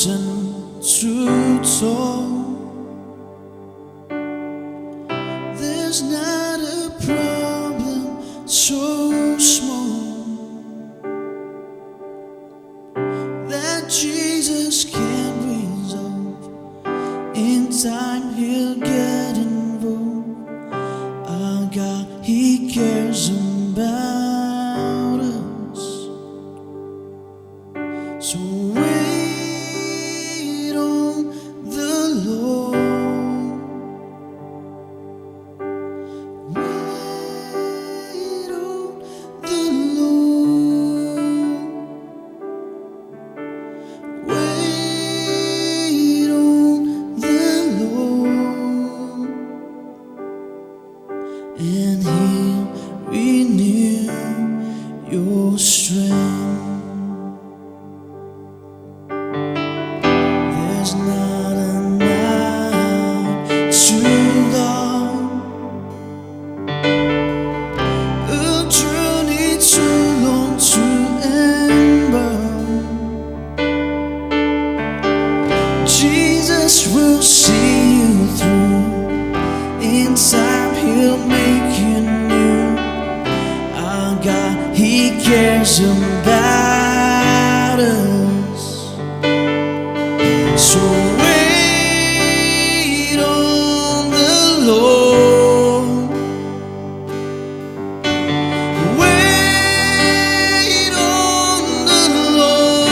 mountain too tall. There's not a problem so small that Jesus can't resolve. In time He'll get involved. Our God, He cares about us. So wait on the Lord. Wait on the Lord. Wait on the Lord, and He'll renew your strength. There's not a night too long, a journey too long to embark. Jesus will see you through. In time He'll make you new. Our God, He cares about us. So wait on the Lord. Wait on the Lord.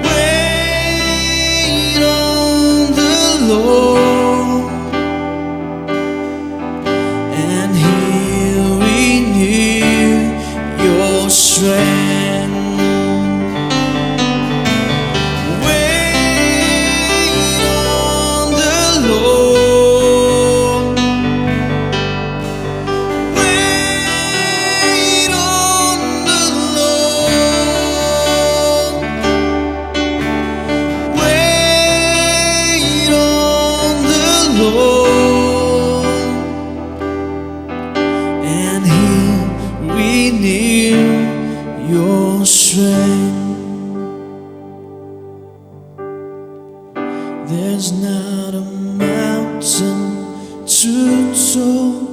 Wait on the Lord, and He'll renew your strength. Wait on the Lord. Wait on the Lord. Wait on the Lord, and He'll renew your strength. There's not a mountain too tall.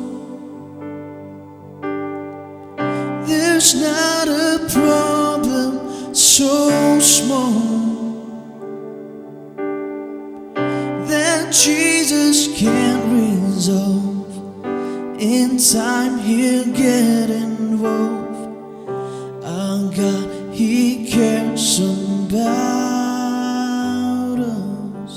There's not a problem so small that Jesus can't resolve. In time He'll get involved. Our God, He cares about us.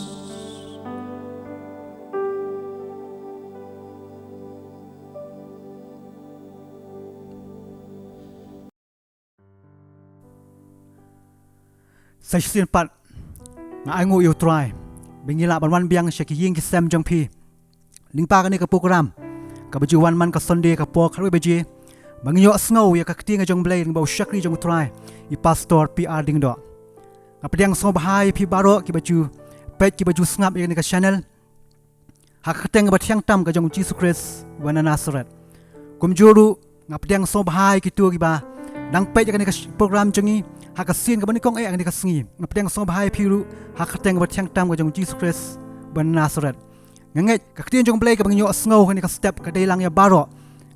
Section 4 Ngài ngủ yêu trai bình như là bản văn biang sẽ kí ying xem trong phi linh pa cái này cái program cái baju one man cái Sunday cái po khơi baju bằng nhọ snow ya cái tiếng trong Blei bao shakri trong trai i pastor P.R.Diengdoh apa yang so bahai phi baro ki baju page ki baju snap ini cái channel hak keteng bat yang tam cái trong Jesus Christ wana Nazareth kum juru ngap yang so bahai ki tu ki ba dang page cái program changi hak sin ka bani kong ai ani ka sngi ngap teng so bahai phiru hak teng ba thang tam ka jong Jesus Christ ban Nazareth ngangai ka tien jong Blei ka bang nyo sngo ani ka step ka deilang ya baro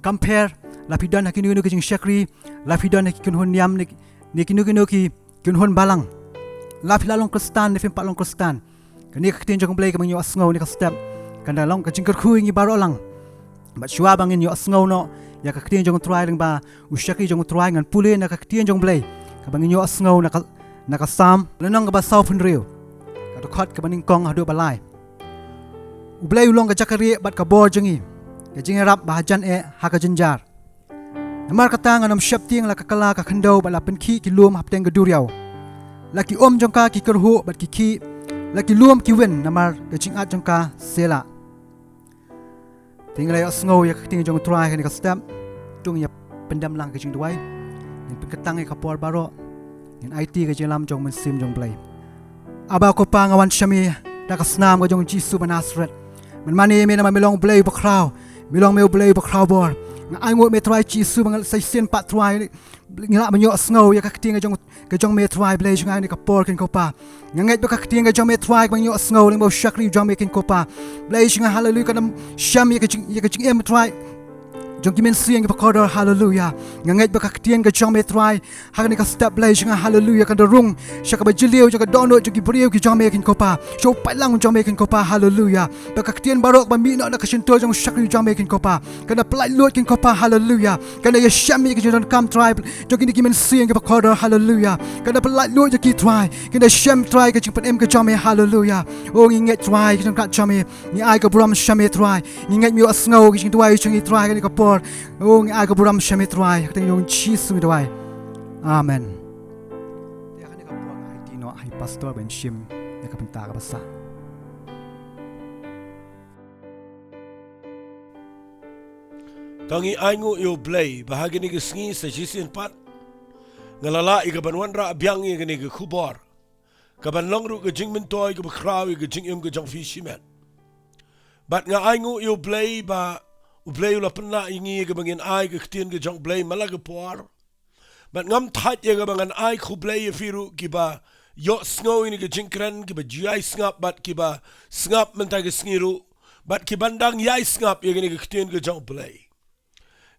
compare la pidan hakinu nu ki jing shakri la pidan ki kun hon yam ni kinu ki kun hon balang la pilalong kristan ni fim palong kristan ka ni ka tien jong Blei ka bang nyo sngo ni ka step kan da long ka jing ka khu ngi baro lang ba chua bang nyo sngo no ya ka tien jong try ding ba u shakri jong try ngan pule na ka tien jong Blei kabang inyo asngaw naka sam lanang ka ba south rio ka khot ka baning kong hadu balai ublai ulong ka jakari bat ka bor jangi ka jingarap bahajan ha ka jinjar namar ka tang anam shapting la ka kala ka khandau bala penki ki lum hapteng ka duriaw la ki om jongka ki kerhu bat ki la ki lum ki wen namar ka jingat jongka sela tinglai asngaw ya ka ting jong try ka step tung ya pendam lang ka jing duai Ketang ay kapor baro Yan IT ka jelam jong mensim jong Blei Aba ko pa ngawan syami Dakasnam ka jong Jesus ba Nazareth Man mani mi naman milong Blei bakraw Milong meu Blei bakraw bor ai ngồi mê trai chi sư bằng say xiên pat trai như là mình nhọ snow ya các tiếng cái trong mê trai Blei chúng ai này cái por kinh copa ngay bây các tiếng cái trong mê trai bằng nhọ snow lên bao shakri trong mê kinh copa Blei chúng ai hallelujah cái năm sham ya cái chừng em trai trong kimen siang cái pakor hallelujah ngay bây các tiếng cái trong mê trai hai cái step Blei chúng ai hallelujah cái rung shaka ba jilio cái dono trong cái brio cái trong mê kinh copa show pai lang trong mê kinh copa hallelujah bây các tiếng barok ba mi nó cái sinh tôi trong shakri trong mê kinh copa cái nó plai luat kinh copa hallelujah cái này sham cái trong cam tribe trong cái kimen siang cái pakor hallelujah cái nó plai luat cái try cái này sham try cái trong em cái trong mê hallelujah oh ngay try cái trong cái trong mê ngay ai cái bram sham try ngay mi snow cái trong tuai trong try cái này cái por oh ngay ai cái bram sham try cái trong chi su tuai amen ya kan ka por ai ti no ai pastor ben shim ya ka pinta ka basa Tangi aingu yo Blei bahagi ni ke sengi sa jisin pat ngalala i ka banwan ra abyang i ka ni ke khubor ka ban longru ke jing min toy ke bakraw i ke jing im ke jang fi shimet bat nga aingu yo Blei ba u Blei la penla ingi ke bangin ai ke ktien ke jang Blei malaga por bat ngam tat ye ke bangan ai khu Blei firu ki ba yo snow ini ke jingkren ki ba jai snap bat ki ba snap men ta ke sngiru bat ki bandang yai snap ye ke ni ke ktien ke jang Blei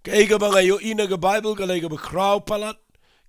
Kaya mga yo ina ga Bible ka lay ka ba kraw palat.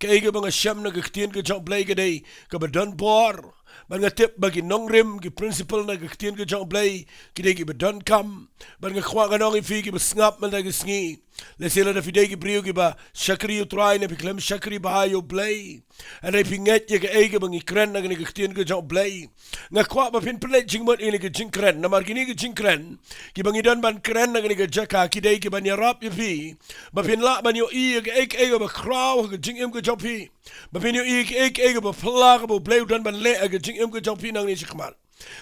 Kaya mga siyam na kaktiyan ka jang Blei ka day ka ba don bor. Mga tip bagi Nongkren ki principal na kaktiyan ka jang Blei ki day ki ba don kam. Mga kwa ka nong ifi ki ba ngap man na ka sngi. Lesila na fiday ki priyo ki ba shakri yo try na piklem shakri ba yo Blei. Anay pinget ya ka ega bang ikren na ka kaktiyan ka jang Blei. Nga kwa ba pinpalit jingmot ini ka jingkren. Na margini ka jingkren ki bang idan ban kren na ka jaka ki day ki ba nyarap ifi. Ba pinla man yo iya ka ega ba kraw ka jingim ka jang pi. Ba pin yo iya ka ega ba pala ka ba Blei dan ban le ka jingim ka jang pi nang ni shikmal.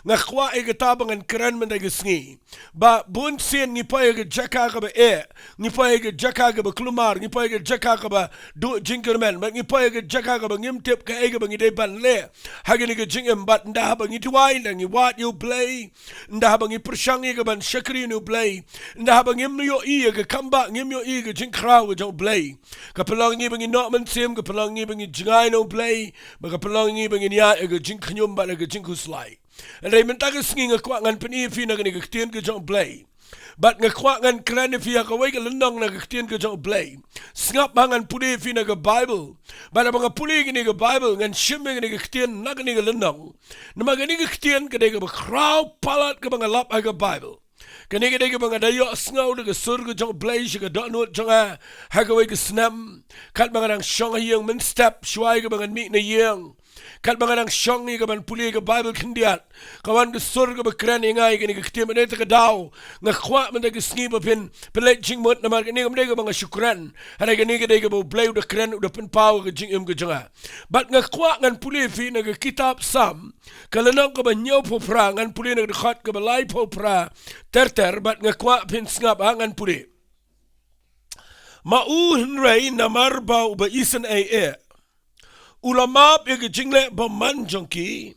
Nga kwa ega tabangan kren man da ka sngi. Ba bun sin ni pa ega jaka ka ba ni pa ega jaka ka ba klumar ni pa ega jaka ka ba do jingkermen ba ni pa ega jaka ka ba ngim tip ka ega ba ngi day ban le hagani ka jingim bat nda ba ngi tuwai nda ngi wat yo Blei nda ba ngi persyang ka ban shakri no Blei nda ba ngim yo iya ka kamba ngim yo iya ka jingkraw ka jong Blei ka pelang ngi ba ngi no man sim ka pelang ngi ba ngi jingai no Blei ba ka pelang ngi ba ngi ya ka jingknyum ba ka jingkuslai Anay minta ka sngi nga kwa ngan panifi na ka ni ka ktien ka jong Blei Bat nga kwa ngan krani fiya ka way ka landang na ka ktien ka jong Blei Sngap ba ngan puli fi na ka Bible Bat na mga puli ka ni ka Bible ngan shimbe ka ni ka ktien na ka ni ka landang Na mga ni ka ktien ka ni ka bakraw palat ka mga lap ay ka Bible Kani ka ni ka mga dayo asngaw na ka sur ka jong Blei siya ka donut jong ha ka way ka snam Kat mga nang syong hiyang min step shuay ka mga mi na hiyang Kat mga nang syong ni ka man puli ka Bible kandiat Kawan ka sur ka bakran ingay ka ni ka ktien manita ka daw Nga kwa man da ka sngi pa pin Pilit jing mot naman ka ni ka mga syukran Hanay ka ni ka day ka ba Blei uda kren uda pinpaw ka jing im ka janga Bat nga kwa ngan puli fi na ka kitab sam Kalanang ka ba nyaw po pra ngan puli na ka ka ba lay po pra Terter bat nga kwa pin snap ngan puli Mauhin ray na marbaw ba isan ay Ulamap yaki jingle ba manjongki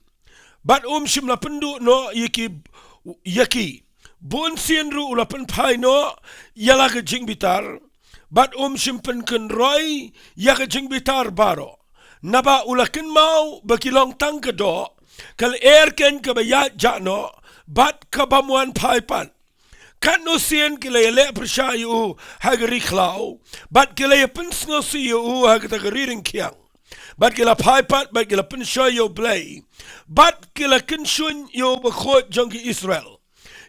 Bat shim la pendu no yaki Bun sienru ulapan pai no Yala ka jing bitar Bat shim pen ken roy Yaka jing bitar baro Naba ulakin mau bakilong tang ka do Kal ken ka ba ya no Bat ka bamuan pai pan Kan no sien kila yale persya yu hagari klau Bat kila yapens no si yu hagatagariring kiang Bat kila paipat, bat kila pensya yo Blei Bat kila kinsun yo bakhot jang ki Israel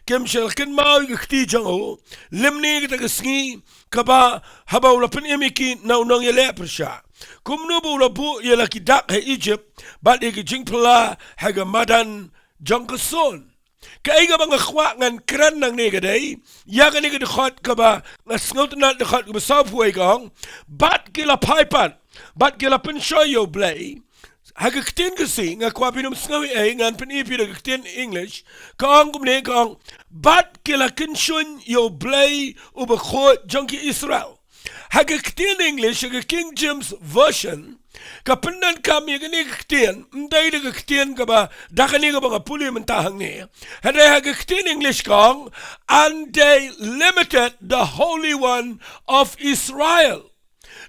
Kim shal kin mau yi kti jang ho Limni kita kesngi Kaba haba ula pen imiki na unang yale persya Kumnu bu ula bu yala ki dak he Egypt Bat yi ki jing pala haga madan jang keson Kaiga mga kwa ngan kran nang ni gaday Yaga ni kadikot kaba Ngasngot na dikot kaba sabhuay kong Bat kila paipat Bat kila pensya yo Blei Haga ktien kasi nga kwa pinum sngawi ay ngan pinipi na ktien English Kaong kumne kaong Bat kila kinsun yo Blei ubakot jang ki Israel Haga ktien English, haga King James Version, kapendan kami gani ktien, mday de ktien kaba, dakani kaba nga puli mentahang ni. Hada haga ktien English kong, and they limited the Holy One of Israel.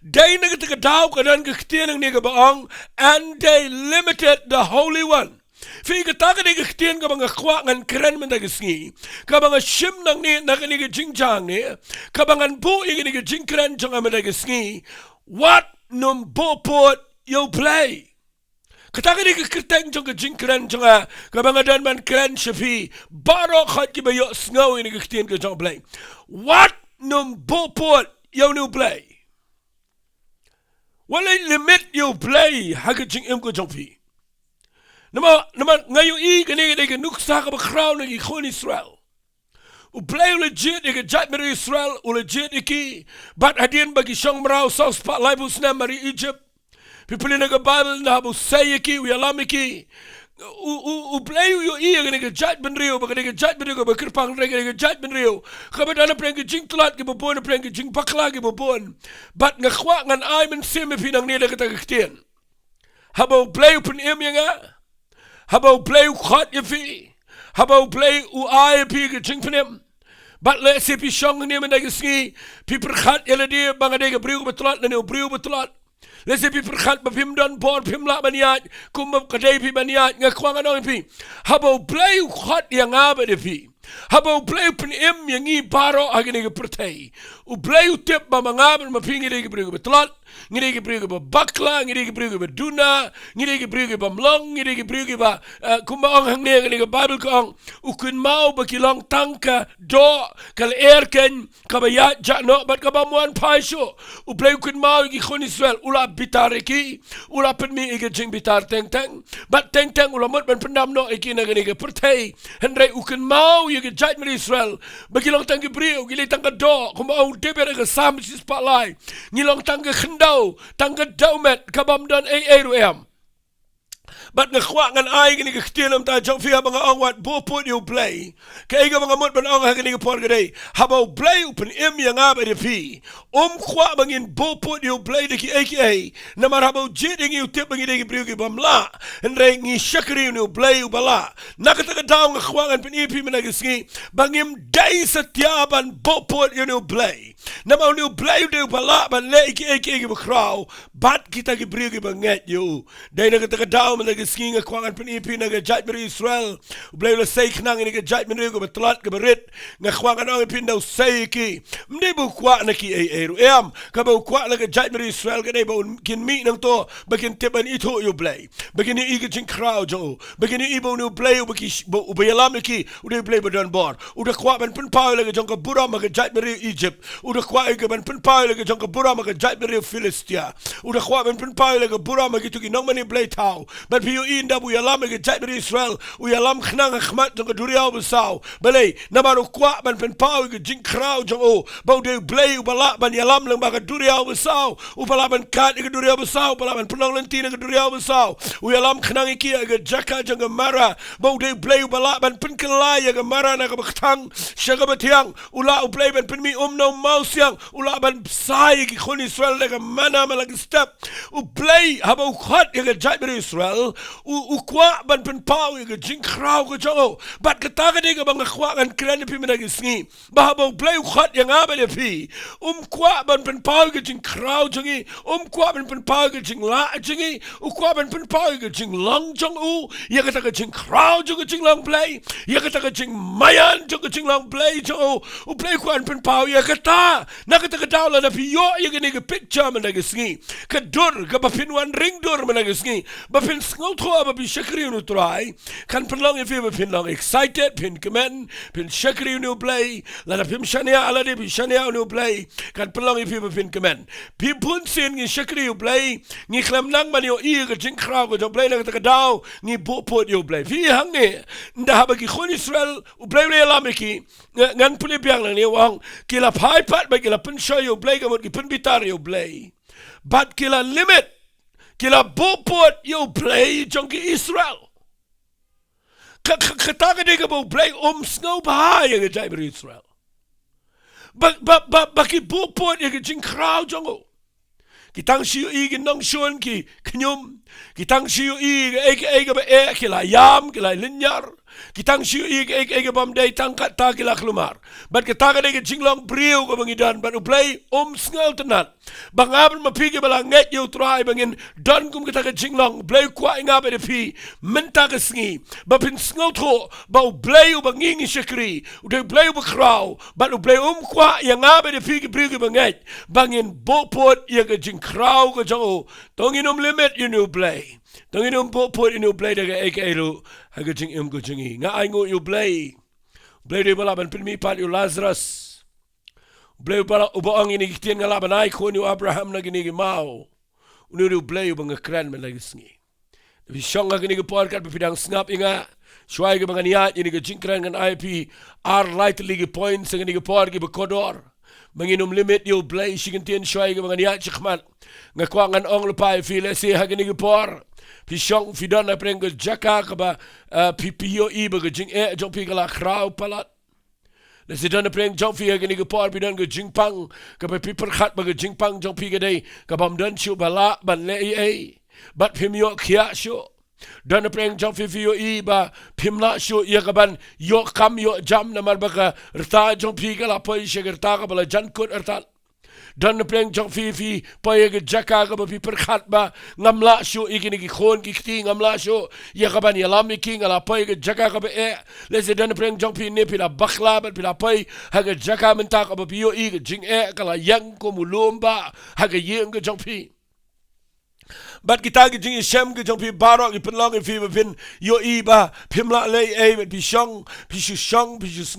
Day nagtakadaw kadan ktien ang ni kabaong, and they limited the Holy One. Fi kataka ni ktien ka mga kwa ngan kren man nagisngi ka mga shim nang ni nakani ka jingjang ni ka mga bu igi ni ka jingkren jang man nagisngi what num Buh Pud yo Blei kataka ni ka krteng jang ka jingkren jang ka mga dan man kren shafi baro khat ki ba yo sngaw ni ka ktien ka jang Blei what num Buh Pud yo nu Blei wala limit yo Blei haga jing ka jang fi Nama ngayon kani ka nuksa ka bakraw ng ikon Israel. U Blei legit ka jat meri Israel u legit iki bat hadin bagi siyang maraw sa spotlight bus na mari Egypt. Pipili na ka Bible na habu say iki u yalam iki. U Blei u kani ka jat benrio baka ka jat benrio ka bakirpang ka jat benrio. Kabadana preng ka jing tulat ka babon preng ka jing bakla ka babon. Bat ngakwa ngan ay men simi pinang nila ka tagaktien. Habu Blei pun nga. Habau Blei khat ye fi habau Blei u ai pi ke jing pnem bat le se pi shong ni men da ski pi perkhat ele dia bang ade ke briu betlat ne briu betlat le se pi perkhat ba pim don bor pim la baniat kum ka dei pi baniat nga kwang anong pi habau Blei khat yang aba de pi habau Blei pun yang i baro agene ke pertai u Blei tip ba mangaben ma pingi de ke briu betlat ngiri ke briu ba bakla ngiri ke briu ba duna ngiri ke briu ba mlong ngiri ke briu ba kumaong hang ne ke Bible kong ukun mau ba kilong tangka do kal erken kabaya jano bat kabamuan paisho u Blei ukun mau ki khon Israel ula bitareki ula penmi ke jing bitar teng teng bat teng teng ula mot ban pendam no iki na ke pertai hendrai ukun mau ye ke jat meri Israel ba kilong tang ke briu gili tangka do kumaong debere ke sam sis palai ngilong tangka tangga daumet kabam dan ruem bat ngakwa ngan ay gini kaktienam ta jang fiha mga ang Wat Buh Pud yo Blei kaiga mga mot ban ang hagani ka por gade habau Blei upen yang aba de pi kwa bangin Buh Pud yo Blei de ki aka na mar habau jiding yo tip bangi de ki briu ki bamlaendre ngi shakri yo Blei u bala nakataka daw ngakwa ngan pen ipi managisngi bangim day satyaban Buh Pud yo Blei na mau yo Blei de bala ban le ki aka ki bakraw bat kita ki briu ki banget yo day nakataka daw ski nga kwangan penipi na gajat meri Israel Blei la say knang ni gajat meri ko betlat ke berit nga kwangan ang pin daw say ki mde bu kwa na ki ruem ka bu kwa la gajat meri Israel ka dai ba kin mi nang to bakin tiban ito yo Blei bakin i gajin crowd jo bakin i bo no Blei u baki u bayalam ki u de Blei badan bor u da kwa ban pen pa la gajong ka bura ma gajat meri Egypt u da kwa ga ban pen pa la gajong ka bura ma gajat meri Philistia u da kwa ban pen pa la ga bura ma gitu ki nong mani Blei tau but pi inda bu yalam ke jat meri Israel u yalam khnang khmat jong duriau besau Blei na baru kwa ban pen pau ke jing krau jong o bau de Blei u bala ban yalam lang ba ke duriau besau u bala ban kat ke duriau besau bala ban penong lentina ke duriau besau u yalam khnang ki ke jaka jong mara bau de Blei u bala ban pen kelai ke mara na ke betang shaga betiang ula u Blei ban pen mi no mausiang ula ban sai ki khon Israel ke mana malag step u Blei habau khat ke jat meri Israel u kwa ban pen pau ke jing krau ke jo bat kata ke bang kwa kan kren pi mena gisngi ba ba Blei khat yang aba de pi kwa ban pen pau ke jing krau jongi kwa ban pen pau ke jing la jongi kwa ban pen pau ke jing long jong u ya kata ke jing krau jo ke jing long Blei ya kata ke jing mayan jo ke jing long Blei jo u Blei kwan pen pau ya kata na kata ke daula na pi yo ya ke picture mena gisngi ke dur ke ba pin wan ring dur mena gisngi ba pin ngau thua ba bi shakri nu try kan penlong if you pin long excited pin comment pin shakri nu Blei la pim shania ala de bi shania nu Blei kan penlong if you pin comment pi pun sin ngi shakri u Blei ngi klam nang man yo i ke jing krau ko Blei na ka daw ngi Buh Pud yo Blei fi hang ne nda ha ba ki khon Israel u Blei le la me ki ngan puli biang lang ni wang kila pai pat ba kila pin show yo Blei ka mot ki pin bitar yo Blei but kila limit kila Buh Pud yo Blei jongki Israel kataga de ka Blei snau bahaya ke jai Israel baki buh pud ya ke jing krau jongo. Kitang siyo i nong shun ki knyum. Kitang siyo i ege ba kila yam kila linyar. Kitang siyo i ege bam day tangkat ta kila klumar. Bat kita ka jinglong briu ka bangidan bat uplay sngal tenat. Bangaban mapigi bala nget yu try bangin don kum kita ka jinglong blay kwa inga ba pi menta ka sngi. Ba pin sngal tho ba uplay u bangingi shakri. Uday uplay u bakraw bat uplay kwa yang nga ba pi ki briu ka banget. Bangin buh pud ya ka jing krau ka jango. Tongin limit you know Blei. Tongin buh pud you know Blei daga elu. Haga jing ko jingi. Nga ay ngo you Blei. Blei de balaban pinmi pat you Lazarus. Blei bala ubaang inigitian nga laban ay ko you Abraham na ginigimao. Unu Blei ubang ngakran man lagi sngi. Nabi siyang nga ginigipor kat pipidang snap inga. Shuay ka mga niyat inigajingkran nga IP. Light ligi points nga ginigipor gibakodor. Manginom limit yo Blei sigintian shuay ka mga niyat sikmat. Nga kwangan ong lupay file si haginigipor. Pisyong fidon na preng jaka ka ba pipiyo iba ka jing jong pi kala kraw palat. Na si don na preng jong fi haginigipor pidon ka jing pang ka ba piperkat ba ka jing pang jong pi ka day ka bam don siyo bala ban le bat pimyo kya siyo. Don na preng jong fi yo iba pimla siyo iya ka ban yo kam yo jam na marbaka rta jong pi kala po siya rta ka bala jankut rta. Don na preng jong fi paya ka jaka ka ba piperkat ba ngamla siyo ikinigikon kikti ngamla siyo iya ka ban yalam iking ala paya ka jaka ka ba lesi don na preng jong fi ni pila bakla bat pila pay haga jaka menta ka ba piyo ka jing kala yang ko mulum ba haga yeng ka jong fi. Bat kita ke jing shem ke jong pi barok ke penlong ke fi pin yo iba pimla le bat pi shong pi shu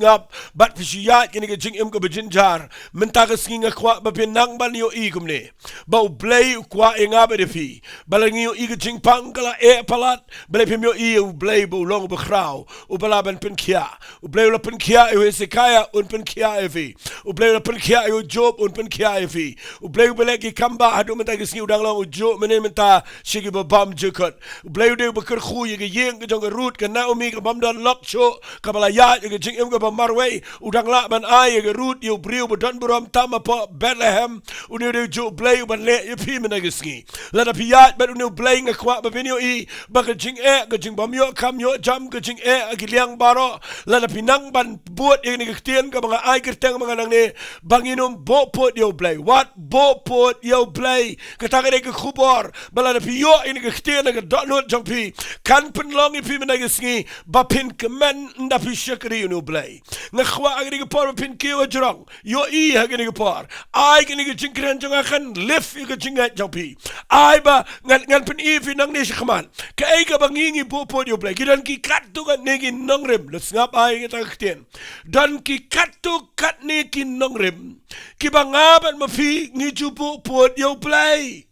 ngap bat pi shu yat ke jing ke bejinjar menta ke singa kwa ba pin nang ban yo kum ne ba Blei kwa inga ba de fi balangi yo ke jing pang kala palat Blei pim yo Blei bo long ba krau u bala ban pin kia u Blei la pin kia e sekaya un pin kia e fi u Blei la pin kia e job un pin kia e fi u Blei ki kamba hadu menta ke singa udang long u job menta shigi ba bam jukut Blei de ba ker khu ye yeng ke jong root ke Naomi ke bam don lok cho ka bala ya ke jing ke ba marway udang la ban ai ke root yo briu ba don brom tama po Bethlehem unu de jo Blei ban le ye pi men ke ski la da pi ya ba unu Blei nga kwa ba binyo ba ke jing ke jing bam yo kam yo jam ke jing ke liang baro la da pinang ban buat ye ke tien ka mga ai ke teng mga nang ne banginom buh pud yo Blei Wat buh pud yo Blei ka ta ke khubor bala na piyo ini ke ktia na ke donut jong pi kan penlong pi men ke sngi ba pin kemen nda pi shakri unu Blei nga khwa agri ke por pin kiyo jrong yo ha ke por ai ke ni ke jingkren jong akan lift ke jingat jong pi ai ba ngan pen fi nang ni shkman ke ai ka bangingi buh pud yo Blei kidan ki kat tu kan ni ki nongrem le ngap ai ke ta ktien dan ki kat tu kat ni ki nongrem ki bangaban ma fi ngi ju buh pud yo Blei.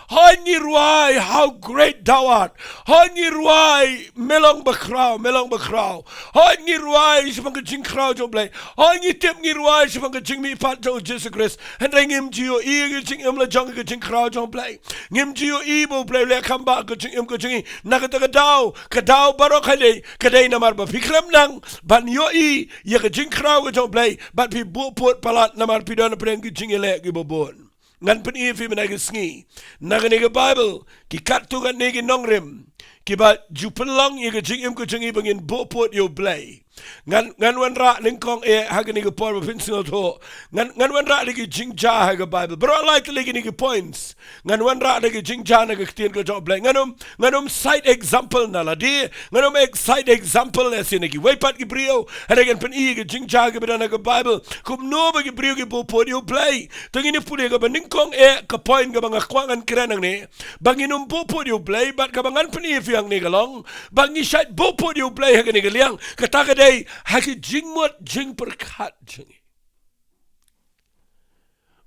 Honyi ruai, how great thou art. Honyi ruai, melong bakrau. Honyi ruai, sipang ke jing krau jong Blei. Honyi tip ngi ruai, sipang ke jing mi pat jong Jesus Christ. Hendai ngim jiyo ke jing la jong ke jing krau jong Blei. Ngim jiyo bo Blei le kamba ke jing ke jing nakata kadau barok hale kadai namar ba fikram nang ban yo ye ke jing krau ke jong Blei. Bat pi buh pud palat namar pi don preng ke jing le ke bobon. Ngan pen fi menagi sngi naga Bible ki kat tu kan negi nongrem ki ba jupelang ye ke jing ko jingi bangin buh pud yo Blei ngan wan ra lingkong hagani ke por pin singo tho ngan wan ra legi jing ja haga Bible bro like legi ni points ngan wan ra legi jing ja na ke tien ko jo Blei nganum side example na la di nganum side example le sinegi we pat ki brio hadagan pen ke jing ja ke bidana ke Bible kum no ba ki brio ke buh pud yo Blei tangini pule ke baningkong ka point ke banga kwangan krenang ne banginum buh pud yo Blei bat ka bangan pen fiang ni galong bangi side buh pud yo Blei hagani ke liang kata ke haki jingmut jing perkat jingi.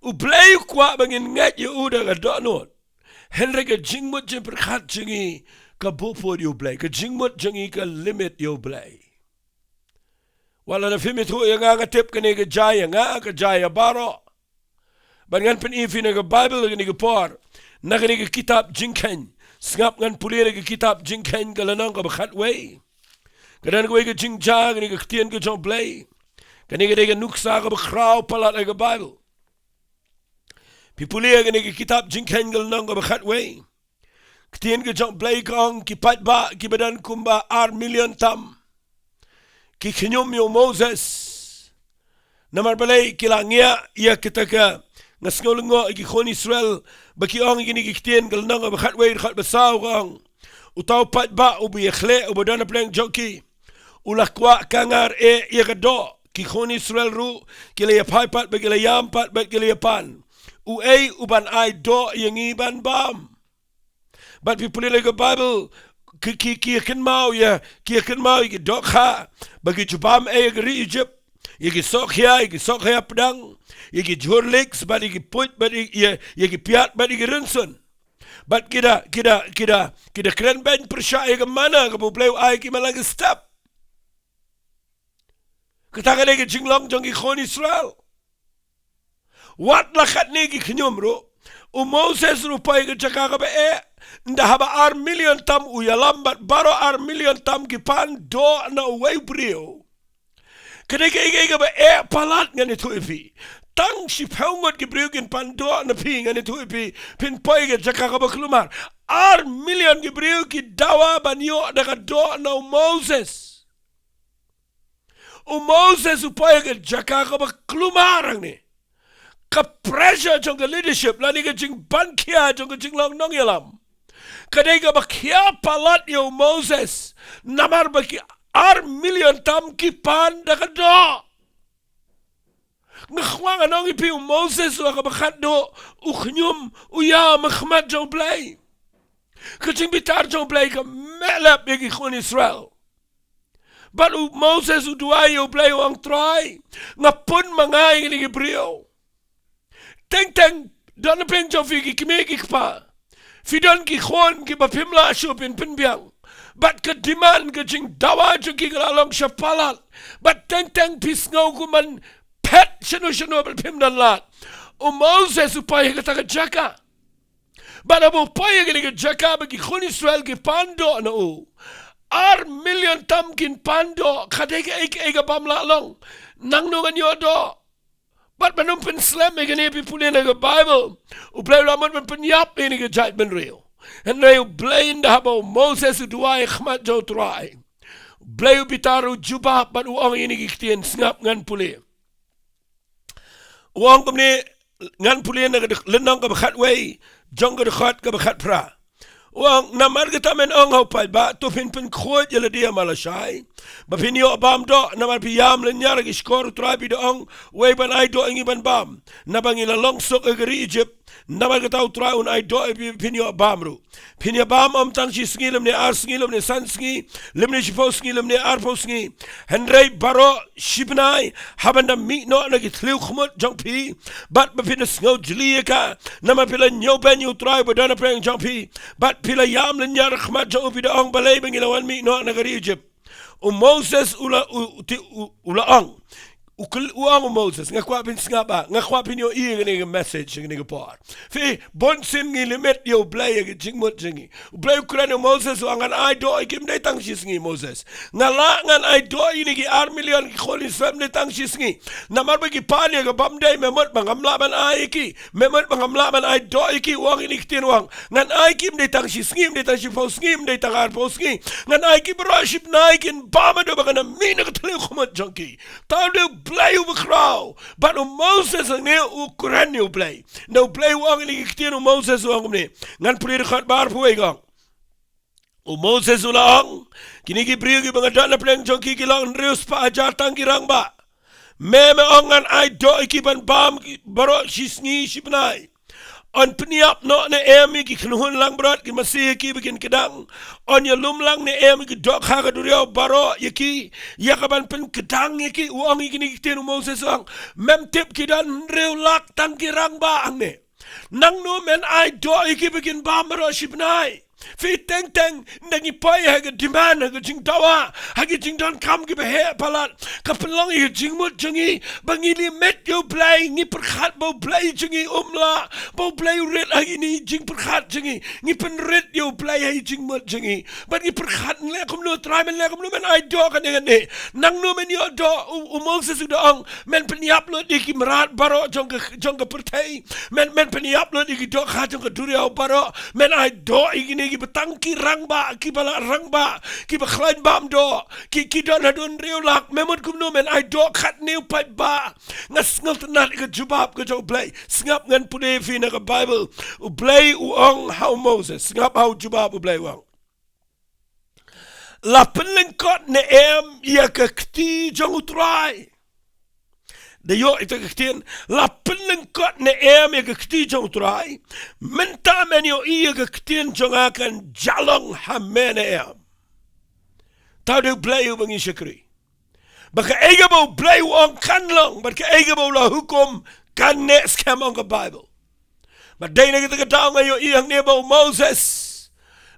U Blei kwa bangin ngat yo uda ka donut. Henry ka jingmut jing perkat jingi ka buh pud yo Blei. Ka jingmut jingi ka limit yo Blei. Wala na fimi tu yang nga tip ka ni ka jaya baro. Bangan pen ifi na ka Bible ka ni ka por. Na ka ni ka kitab jingken. Sngap ngan pulira ka kitab jingken ka lanang ka bakat way. Kadang kowe ke jing ja ni ke tien ke jong Blei Kani nuksa ka bakraw palat ay ka Bible. Pipulia kani kitab jingkengel nang ka bakatway. Ketien ka jang Blei kong kipat ba kibadan kumba million tam. Kikinyom yo Moses. Namar Blei kilangia iya kitaka ngasngolungo ikikon Israel baki ong kini kitien kal nang ka bakatway khat basaw kong. Utaw pat ba ubi yakhle ubodana pleng joki. Ulakwa kangar iya kado. Kikon Israel ru kila pat bagi yam pat bagi pan. Uay uban ay do yang iban bam. But people like the Bible kiakan mau ya ki do kha bagi jubam ay gari Egypt yagi sokya pedang yagi jorlex but yagi put but yagi piat but yagi rinsun. But kita keren ben percaya ke mana ke Blei ay ki malang step. Kita lagi jinglong jong ikon Israel. Wat lakat ni ki kinyom ro. Moses rupai ke cakap ba nda haba million tam uyalambat baro million tam ki pan do na way brio. Kene ke ba palat ngani tu ipi. Tang si paungot ki brio kin pan do na pi ngani tu ipi. Pin pai ke cakap ba kelumar. Million ki brio ki dawa banyo daga do na Moses. Moses upai ke cakap ba kelumar ni. Ka pressure jong ka leadership lani ka jing bankia jong ka jing long nong yalam. Kadai ka bakia palat yo Moses namar baki million tam ki pan da ka do. Ngakhwang anong ipi Moses wa ka bakat do uknyum uya makhmat jong Blei. Ka jing bitar jong Blei ka melap yagi khun Israel. But Moses uduay yo Blei wang try ngapun mangay ni Gabriel. Teng dan pen jofi ki kimeki pa. Fidon ki khon ki bapimla shupin pinbiang. But ka demand ka jing dawa jo ki galalong shapalat. But teng pisngaw kuman pet shano bapim dan lat. Moses upaya ka taga jaka. But abo upaya ka jaka bagi khon Israel ki pando na u. Million tam kin pando kadega ega bamla long. Nang nungan yodo. But manum pen slam me gani pipulin na Bible. Blei laman man penyap ini ke jait ben real. And they Blei inda habo Moses uduai khmat jo try. Blei bitaru jubah but uang ini kitien snap ngan puli. Uang kumni ngan puli na lenong ka bakhat way jong ka khat ka bakhat pra. Uang namar kita men ong hau pai ba tu pin khod yala dia malasai. Bapin yo bam do namar piyam lenyar ki skor try bi do ong way ban ai do ingi ban bam. Nabang ila long sok agri Egypt namar kita try un ai do pin yo bam ru. Pin yo bam om tang si skilem ne ar skilem ne san ski lemne si pos skilem ne ar pos ski. Henry baro shibnai habanda mi no na ki tliu khmut jong pi bat bapin snow jlieka namar pila nyo ben you try bodana preng jong pi bat pila yam lenyar khmat jo bi do ong balay bang ila wan mi no na gari Egypt. Moses ula ang uang Moses ngakwa pin ngaba ngakwa pin yo i ngene message ngene par fi bon sin ngi limit yo Blei ge jingmut jingi Blei kurane Moses angan ai do kim dai tang shisngi Moses ngala ngan ai do ini gi million ki kholi fam ne tang shisngi namar ba ki pan ye ga bam dai memot bangamla ban ai ki memot bangamla ban ai do ki wang ini kitin wang ngan ai kim dai tang shisngi dai tang shipos ngi dai tang ar pos ngi ngan ai ki braship nai kin bama do bagana mina ka tle khumot junki taw de Blei overkraw. But Moses ang niya ukuran niyo Blei. No Blei wang ilikitiyan Moses wang ni. Ngan puli rekat bar po igang. Moses ulang. Kinigibriyo ki mga dana pleng jong kikilang rius pa ajatang kirang ba. Meme ongan ay do ikiban bam baro shisngi shibnay. On peniap no na emi ki knuhun lang berat ki masih ki bikin kedang. On ya lum lang na emi ki dok haga duriau baro yaki yakaban pen kedang yaki uang iki ni kitenu Moses ang mem tip ki dan reu lak tang kirang ba ang ne. Nang no men ai do iki bikin bam baro shibnai. Fi teng nangi pai haga demand haga jing dawa haga jing don kam ki behe palat kapelong i jing mut jingi bangi li met yo Blei ngi perkhat bo Blei jingi umla bo Blei red hagi ni jing perkhat jingi ngi pen red yo Blei hagi jing mut jingi ban ngi perkhat le kum no try men le kum no men I do kan ne nang no men yo do Moses do ang men pen yap lo di ki marat baro jong ka pertai men pen yap lo di ki do kha jong ka duriau baro men I do igini ki betang ki rangba ki bala rangba ki bakhlain bam do ki don hadun riulak memot kum no men I do khat new pai ba ngas ngal tanat ka jubab ka jo Blei sngap ngan pude fi na ka Bible u Blei u ong how Moses sngap how jubab u Blei wang la penlengkot ne ya ka kti jong utrai de yo ito kestien la penlengkot ne ya ka kti jong utrai menta men yo iya ka kestien jong akan jalong hamene tau de Blei u bangi syakri baka ega bo Blei u ong kanlong baka ega bo la hukum kan ne skam ong ka Bible but day na kita katao nga yo iyang ne bo Moses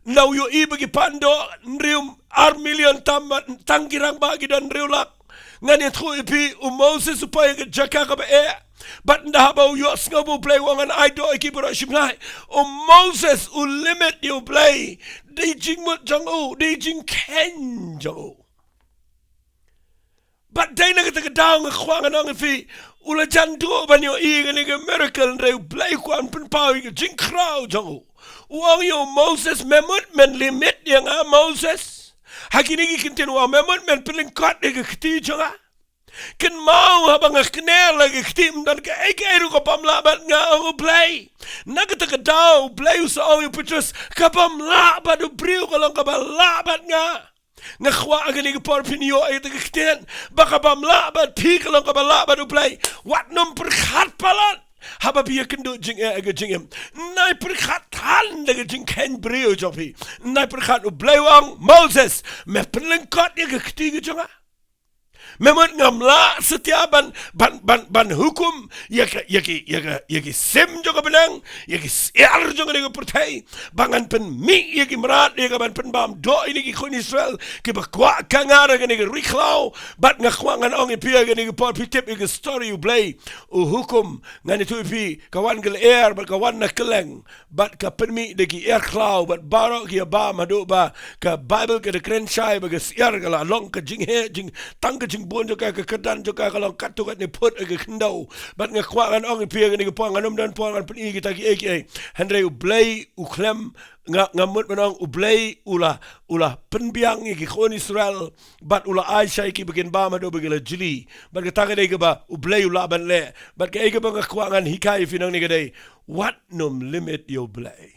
now yo ibagi pando nrium million tangkirang bagi dan riulak ngani tru ipi Moses supaya ke jaka ka ba but ndahabo yo sngobo Blei wangan aido ikibura shimnai Moses u limit yo Blei di jing mut jang di jing ken jang but day na kita katao nga khwangan ang ipi ula janto ban yo ingani ka miracle nreu Blei kwan penpau ka jing krau jang uang yo Moses memut men limit yang Moses hakini ki kintin uang memut men pelengkot ke keti jonga ken mau habang kenel lagi ketim dan ke eru ko pamlabat nga o Blei nagata ka daw Blei sa o Petrus ka pamlabat o briu ko lang ka pamlabat nga khwa agani ko por pinyo ay ta keten baka pamlabat pi ko lang ka pamlabat o Blei wat num perkhat palat haba biya kendo jing aga jingem nai perkhat han daga jing ken brio jopi nai perkhat u Blei wang Moses me pelengkot ya ke ketiga jonga memang ngamla setiap ban hukum ya ki sem juga benang ya ki siar juga dengan pertai bangan pen mi ya ki merat ya ban pen bam do ini ki kun Israel ki bakwa kangara dengan riklau bat ngakwangan ong ipia dengan por pitip ya story u Blei u hukum ngani tu ipi kawan gel air bat kawan na keleng bat ka pen mi de ki air klau bat barok ki ba madu ba ka Bible ke de krenchai ba ke siar kala long ka jing he jing tang ka jing bon joka ke kedan joka kalau katu kat ni put ke kendau bat ngakwangan ong ipia ni ke puang anum dan puang pen i kita ki ek Henry u Blei u klem ngamut menang u Blei ula penbiang ki kon Israel bat ula Aisyah ki bikin ba madu bigila jili bat ke tangan ke ba u Blei ula ban le bat ke ke bang ngakwangan hikai finang ni ke what num limit yo Blei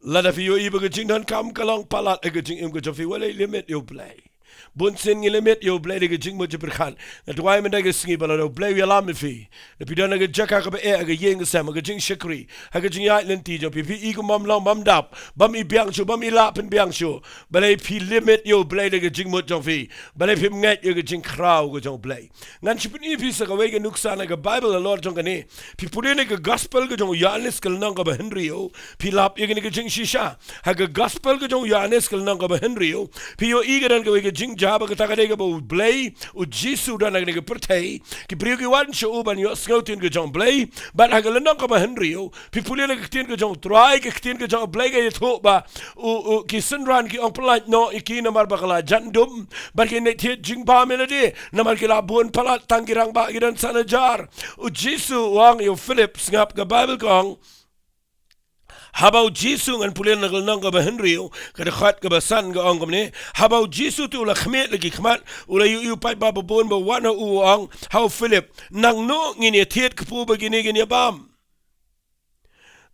lada fi yo iba ke jing dan kam kalong palat ke jing im ke jofi wala limit yo Blei bunsin ngi limit yo Blei de jing mo jipirkhan atwai men de singi bala do Blei ya lam fi de pidana ge jaka ka be ge yeng sam ge jing shikri ha ge jing ya lenti jo pi i ko mam long mam dap bam i biang chu bam i la pen biang chu balai pi limit yo Blei de jing mo jo fi balai pi ngat yo ge jing krau ge jo Blei ngan chipin i fi sa ge we ge nuksa na ge Bible Lord jong ne pi pulene ge gospel ge jo yanis kel nang ge Henry yo pi lap ye ge jing shisha ha ge gospel ge jo yanis kel nang ge Henry yo pi yo i ge dan ge jing jaba kata kadega bo Blei u Jisu dan nag pertai ki brio ki wan show ban yo scouting ke jong Blei ban ha galenang ka ba Henry o pipuli nag tin ke jong try ke tin ke jong Blei ke tho ba u ki sunran ki ong plat no iki na mar bakala jandum ban ki net hit jing ba melody na mar ki la bon palat tangirang ba gidan sanajar u Jisu wang yo Philip ngap ka Bible kong habau Jisu ngan pulen nagal nang ka ba Henry kada khat ka ba san ga ongom ne habau Jisu tu la khmet lagi khmat ula yu pai ba bon ba wana u ong how Philip nang no ngini thiet kpu ba gini gini bam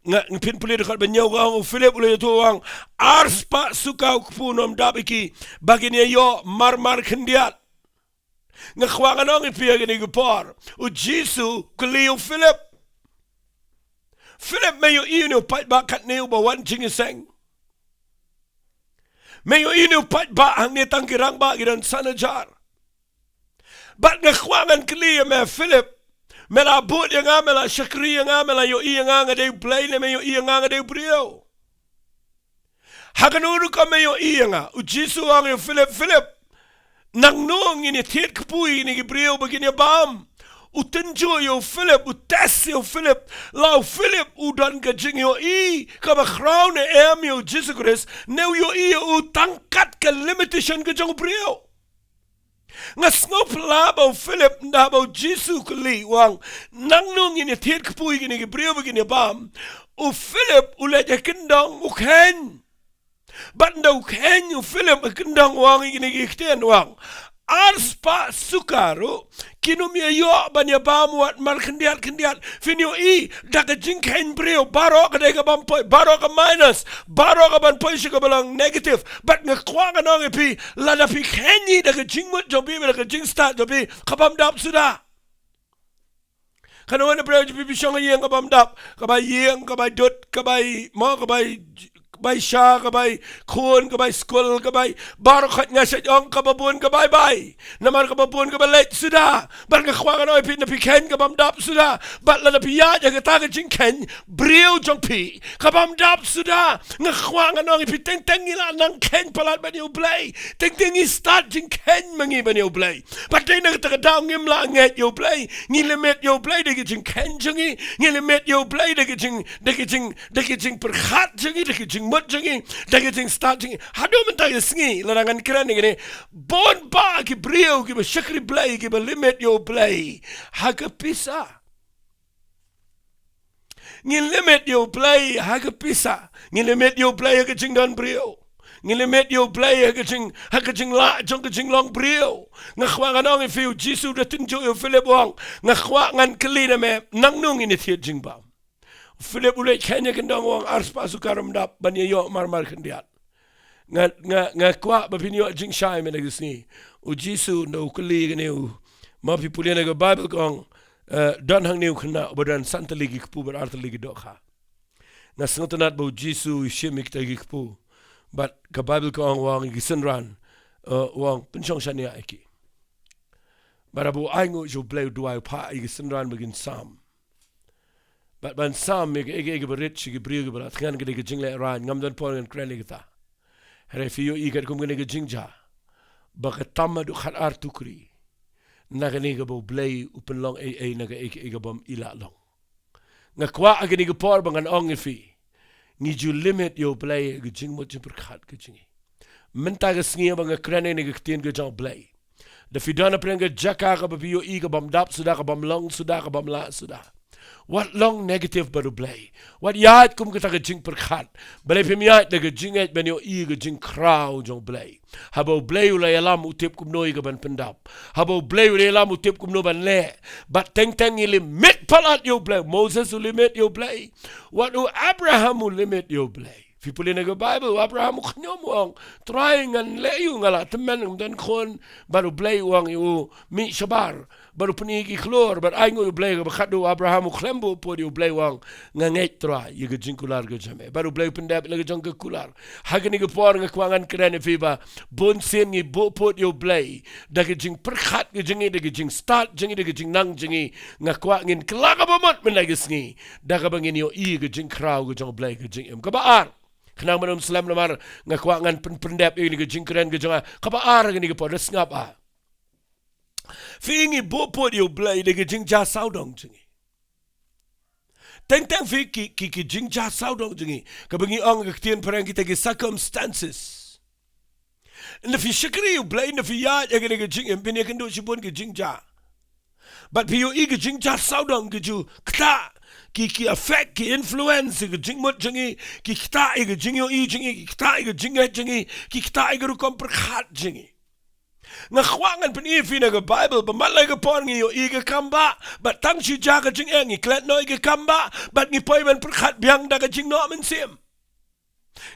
ng pin pulen khat ba nyaw ga ong Philip ula tu ong ars pa sukau kpu nom dabiki bagini yo mar khendiat ngakhwangan ong ipia gini gupar u Jisu klio Philip may you inu pat ba kat niyo ba wan ching iseng. May you inu pat ba ang nitang kirang ba gidan sanajar. Bat nga khwangan kliya me Philip. Mela bud yang amela shakri yang amela yo i yang anga de Blei ne me yo i yang anga de brio. Haganuru kamayo iyanga. Ujisu ang yung Philip. Nang nung ini tiet kapui ini Gibril begini bam. Utenjo yo Philip, utes yo Philip, lau Philip udan gajing yo kaba crown em yo Jesus Christ, new yo utangkat ke limitation gajang Gibril. Ngasngop labau Philip ndabau Jesus kali wang nang nung ini tiet kapui ini Gibril begini bam. U Philip ulet kendang ukhen. But no can you Philip kendang wang ini gikten wang. Ars pa sukaro kinumia yo banya bamuat mal kendiat finio daga jingkain brio baro ka dega bampoy baro ka minus baro ka banpoy siya balang negative but ngakwa ka nang ipi lada pi kenyi daga jingmut jobi daga jingstart jobi kabamdap sudah kanawan na brio jobi bisyong yang kabamdap kabay yang kabay dot kabay mo kabay sya kabay kun kabay school kabay barokat nga sa yung kababun kabay bay naman kababun kabay late sudah bar ngakwa ka na ipin na piken kabamdap sudah bat la na piya yung kataga jingken brio jong pi kabamdap sudah ngakwa ka na ipin teng ila nang ken palat ba niyo Blei teng start jingken mangi ba niyo Blei patay na kataga daw ngimla nget yo Blei ngilimit yo Blei dagi jingken jongi ngilimit yo Blei dagi jing perkhat jongi dagi jing mut jongi dagi jing start jongi hado mentay sngi larangan keren ngene bon ba ki brio ki ba shakri Blei ki ba limit yo Blei haga pisa ngilimit yo Blei haga pisa ngilimit yo Blei haga jing don brio ngilimit yo Blei haga jing la jong ka jing long brio ngakwa nganong ifiu jisu da tinjo yo Philip wang ngakwa ngan kelina me nang nung ini tiet jing ba Philip ulai kenya kendang wang ars pasukaram dap banya yo marmar kendiat ngakwa babini yo jing shai me nagisni u jisu no keli gane u mapi pulia naga Bible kong dan hang niu kena badan santa ligi kepu berarti ligi dokha ngasngotanat bau jisu shimik tagi kepu but ka Bible kong wang gisenran wang pensyong shania iki barabu aingo jo Blei duai pa gisenran begin sam but ban sam ege berit gi brio ge berat ngan ge jingle ran ngam dan pon kren kita hare fiyo ikat kum ge jingja ba tamma du khat ar tukri nagani ge bo Blei upen long naga ege bom ila long ngakwa agani ge por bangan ong fi ni ju limit yo Blei ge jing mo jing perkhat ge jingi menta ge sngi bang kren ge tien ge jong Blei da fidana prenga jaka ge biyo ege bom dap sudah ge bom long sudah ge bom la sudah. What long negative baru Blei. What yaat kum kita gejing perkhat. Blei pemiat da gejing et benyo gejing kraw jong Blei. Habau Blei ulai alam utip kum noi ke ban pendap. Habau Blei ulai alam utip kum no ban le. But teng limit palat yo Blei. Moses limit yo Blei. What Abraham limit yo Blei. Fi puli naga Bible Abraham khnyom wang try ngan leyu ngala temen dan kon baru Blei wang yu mi shabar baru puni ki klor bar ai ngo Blei ba khadu Abraham khlembo podi Blei wang nganget try ye gejing kular ge jame baru Blei pendap lagi jong ke kular hagani ge por ngakwangan kren fi ba bon sen ni bo pod yo Blei da gejing perkhat ge jingi de gejing start jingi de gejing nang jingi ngakwa ngin klaga bomot men lagi sngi da ga bangin yo gejing kraw ge jong Blei gejing em ka baar kenang manum Islam lamar ngakwa ngan pendap ini ke jingkren ke jonga kapa ar ngini ke podes ngap a fingi bo pod yo Blei de ke jingja saudong jingi teng fi ki jingja saudong jingi ka bangi ong ke tien perang kita ke circumstances in the fi shikri yo Blei in the fi ya ke jing em bin ke ndo sibon ke jingja but pi yo ke jingja saudong ke ju kta ki affect ki influence ki jingmot jingi ki kita ki jingyo jingi ki kita ki jinga jingi ki kita ki rukom perkhat jingi ngakwangan pen ifi na Bible ba malay ka por ngi yo ke kamba but tang si jaga jing ngi klet no ke kamba but ngi poy ban perkhat biang daga jing no men sim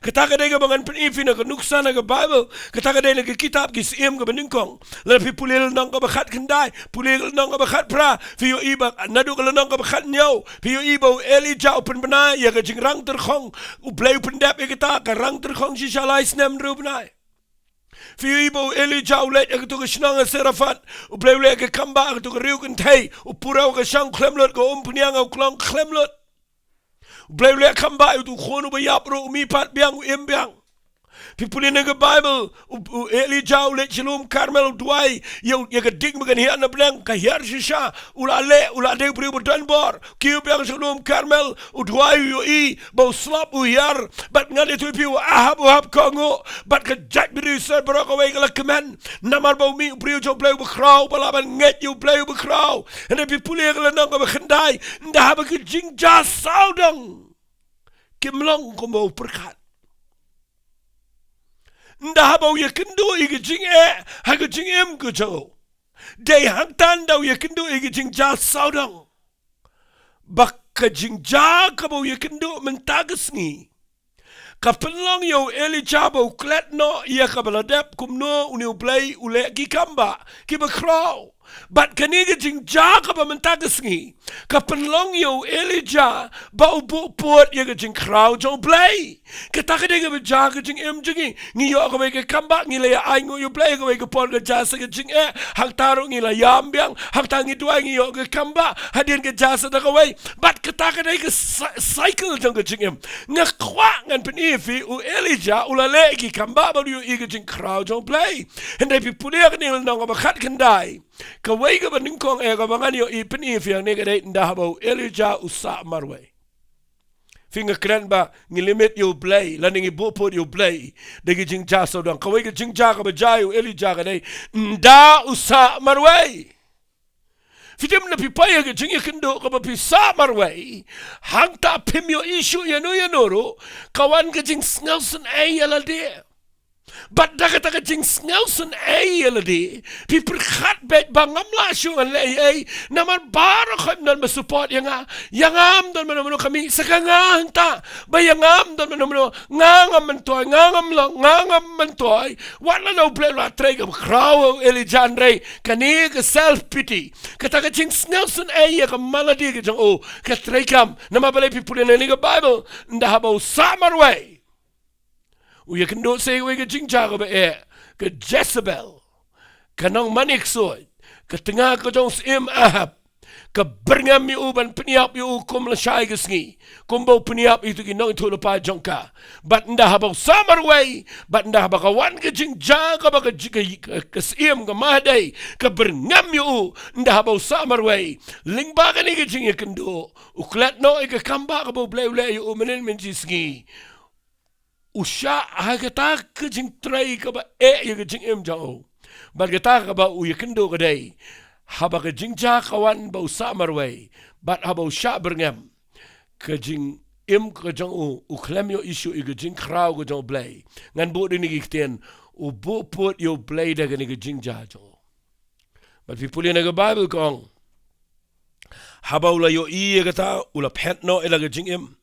Ketaka dega bangan pen ifi na nuksa na Bible ketaka dega ke kitab ki sim ka beningkong lapi pulil nang ka bakhat kendai pulil nang ka bakhat pra fiyo iba nadu ka nang ka bakhat nyaw fiyo iba Elijah open benai ya ka jing rang terkhong u Blei pendap e kita ka rang terkhong si shalai snem ru benai fiyo iba Elijah ulet ya ka shnang serafat u Blei ulet ka kamba ka riu kan thai u purau ka shang klemlot ka punyang au klong klemlot Blei kamba itu khonu ba yapro mi pat biang im biang People in the Bible, Elijah, let Shalom, Carmel, Dwight, you get dig me here on the blank, Kahir Shisha, Ula de Bribu Dunbar, Kiyubian Shalom, Carmel, Udwai, you bow slop, Uyar, but not it with you, Ahab Congo, but Jack Biddy said, Brock away like a man, Namarbo me, Brio play with crow, Balaban get you play with crow, and if you pull a number of Handai, and the Habak Jing Jas Saudang, Kim Long Combo Percat. Ndahabaw yakindo igijing hagijing gujo. Day hangtan daw yakindo igijing ja saudang. Bakajing ja kabaw yakindo mentagas ni. Kapenlong yo Elijah klet no iya kabaladep kumno uniu Blei ule gikamba kibakraw. But kaniga jing ja kaba mentagas ni. Kapenlong yo Elijah Wat Buh Pud yaga jing kraw jo Blei. Katakadiga ba ja ka jing jingi. Ngiyo ka wega kamba ngila ya ay yo Blei ka wega pon ka jasa ka jing hangtaro ngila yambiang hangtangi duay ngiyo ka kamba hadin ka jasa da ka way. But katakadiga cycle jong ka jing ngakwa ngan penifi u Elijah ulale ki kamba ba yu iga jing kraw jo Blei. Henday pipulia ka nil nong ka makat kandai. Kaway ka ba ningkong ka bangan yo ipenifi ang negaday ndahabaw Elijah usa marway. Finger kren ba ngilimit yo Blei laning Buh Pud yo Blei dagi jing ja so dang kaway ka jing ja ka ba jayo Elijah ka day nda usa marway fitim na pipaya ka jing yakindo ka ba pisa marway hangta pim yo issue yanoro kawan ka jing snelson ay alade. But dagat jing snelson ay alade people khat bet bangam la syu an lay naman bara kham dan support yangam dan mano kami sakanga hanta bayangam dan mano ngangam mentoy ngangam mentoy wala no play la trega kraw Elijah kani ka self pity kata jing snelson ay ka maladi ka jang o ka trekam namabale people in the Bible ndahabo samarway. You can do say we get jing jago ba ka Jezebel kanang manik soy ka tinga ka jong sim Ahab ka bringam mi uban peniap yu kum la shay gisngi kumbo peniap itu ki nong tulo pa jongka but nda habaw summer way but nda habaw kawan ka jing jago ba ka sim ka maday ka bringam yu nda habaw summer way lingba ka ni ka jing yakendo uklat no ka kamba ka bo Blei ule yu umanin min jisngi usha hagata ka jing tray ka ba yaga jing jao but gata ka ba uyakindo ka day haba ka jing ja kawan ba usa marway but haba usha berngam ka jing ka jang uklem yo issue iga jing kraw ka jang Blei ngan bu din igikten u Buh Pud yo Blei da ka ni ka jing ja jao but people in the Bible kong haba ula yo iya kata ula pet no ila ka jing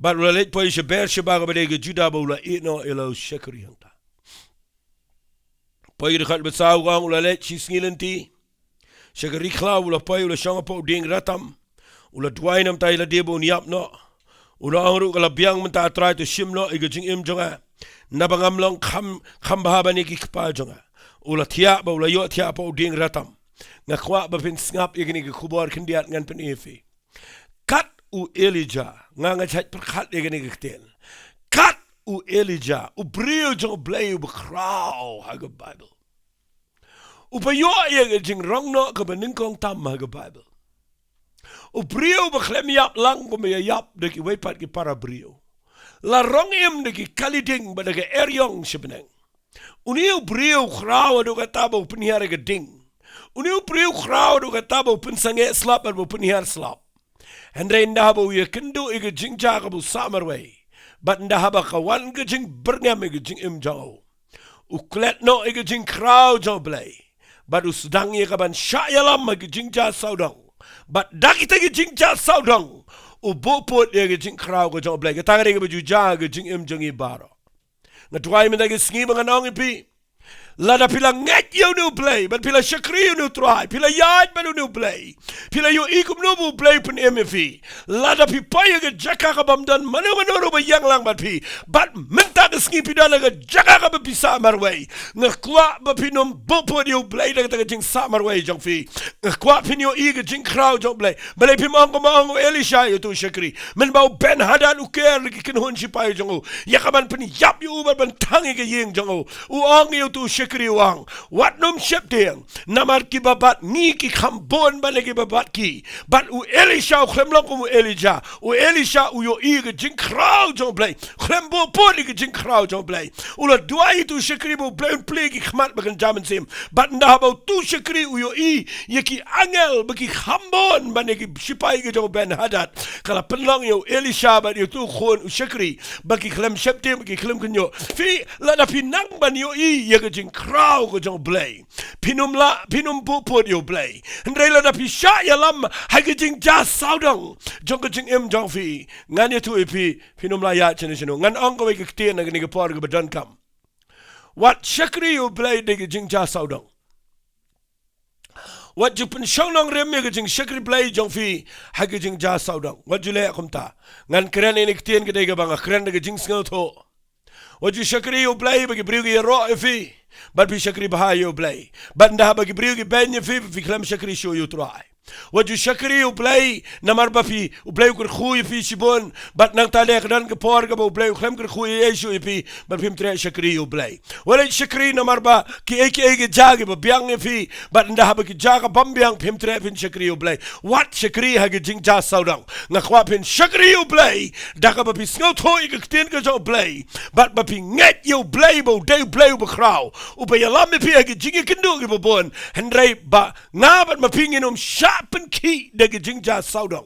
but relate po siya ber siya baga badega juda ba ula ino ilo shekari hangta. Po yung dekat besaw kang ula let si sngilenti. Shekari klaw ula po ula siyang po ding ratam. Ula duay nam tayo la debo niyap no. Ula angru kalabiyang menta atray to shim no iga jing jonga. Nabangam lang kam bahaba ni kikpa jonga. Ula tiya ba ula yo tiya po ding ratam. Ngakwa ba pin ngap igini kubar kendiat ngan penifi. Kat u Elijah nga chat perkhat egani gekten kat u Elijah u brio jong Blei u kraw ha Bible u payo ye jing rong no ka beningkong tam ha Bible u brio beklem yap lang ko me yap de ki wepat ki para brio la rong em de ki kaliding ba de eryong sibeneng uni u brio kraw do ka tabo penhiar ge ding uni u brio kraw do ka tabo pensange slap ba penhiar slap. And then ndahabo yakindo iga jing jagabu samarway. But ndahaba kawan iga jing berngam iga jing jao. Uklet no iga jing kraw jo Blei. But usdang iga ban syayalam iga jing ja saudang. But dakita iga jing ja saudang. Buh Pud iga jing kraw jo Blei. Katang iga baju ja iga jing jang ibaro. Natuay man iga sngi mga nong ipi. Lada pila nget yo nu Blei, but pila shakri yo nu try, pila yad manu nu Blei, pila yo ikum nu bu Blei pun MFI. Lada pi paya ke jaka ka bamdan manu manu ba yang lang bat pi, but minta ke ski pidana ke jaka ka ba pisa marway. Ngkwa ba pinum Buh Pud yo Blei da ka jing sa marway jong fi. Ngkwa pin yo i ke jing crowd jong Blei. Blei pi mango Elisha yo tu shakri. Men bau Ben Hadad uker ki kin hun sipai jong o. Yakaban pin yap yo ubar ban tangi ke yeng jong o. Uang yo tu shakri wang. Wat num shep ding. Namar ki babat ni ki khambon ba ki babat ki. But u Elisha u khlem u Elijah. U Elisha u yo i ke jing crowd jong Blei. Khlem Buh Pud ki jing crowd jong Blei. Ula dua tu shakri bu Blei play ki khmat bagan jaman sim. But nda bau tu shakri u yo i ye ki angel ba ki khambon ba ki sipai ki jong Ben Hadad. Kala penlang yo Elisha ba yo tu khon u shakri ba ki khlem shep ding ki khlem kun yo. Fi la da pinang ban yo i ye ke jing crowd ko jong Blei. Pinum Buh Pud yo Blei. Ndre la da pi sha ya lam ha ke jing ja saudang jong ke jing jong fi. Ngan ye tu pi pinum la ya chen chen ngan ong ko ke tien na ke por ke badan kam. Wat shakri yo Blei de ke jing ja saudang. Wat ju pen shong nong rem ke jing shakri Blei jong fi ha ke jing ja saudang. Wat ju le kum ta. Ngan kren ni ke tien ke de ke bang kren de ke jing sngo tho. Wat ju shakri yo Blei ba ke briu ke ro fi. But pi shakri baha yo Blei. But nda ba ke briu ke ben ye fi klem shakri show yo try. Wat ju shakri u Blei namar ba pi u Blei kur khoy fi sibon bat nang tale dan ke por ke u Blei khlem kur khoy e shu pi bat pim tre shakri u Blei wala shakri namar ba ki ke jage ba biang fi bat nda ba ki jaga bam biang pim tre pin shakri u Blei wat shakri ha ge jing ja saudang nga khwa pin shakri u Blei da ka ba pi sngo thoi ke ten ke jo Blei bat ba pi nget yo Blei bo de Blei ba kraw u ba yalam pi ha ge jing ke ndu ke ba bon hendrei ba nga bat ma pingin Pen ki de ke jing ja saudang.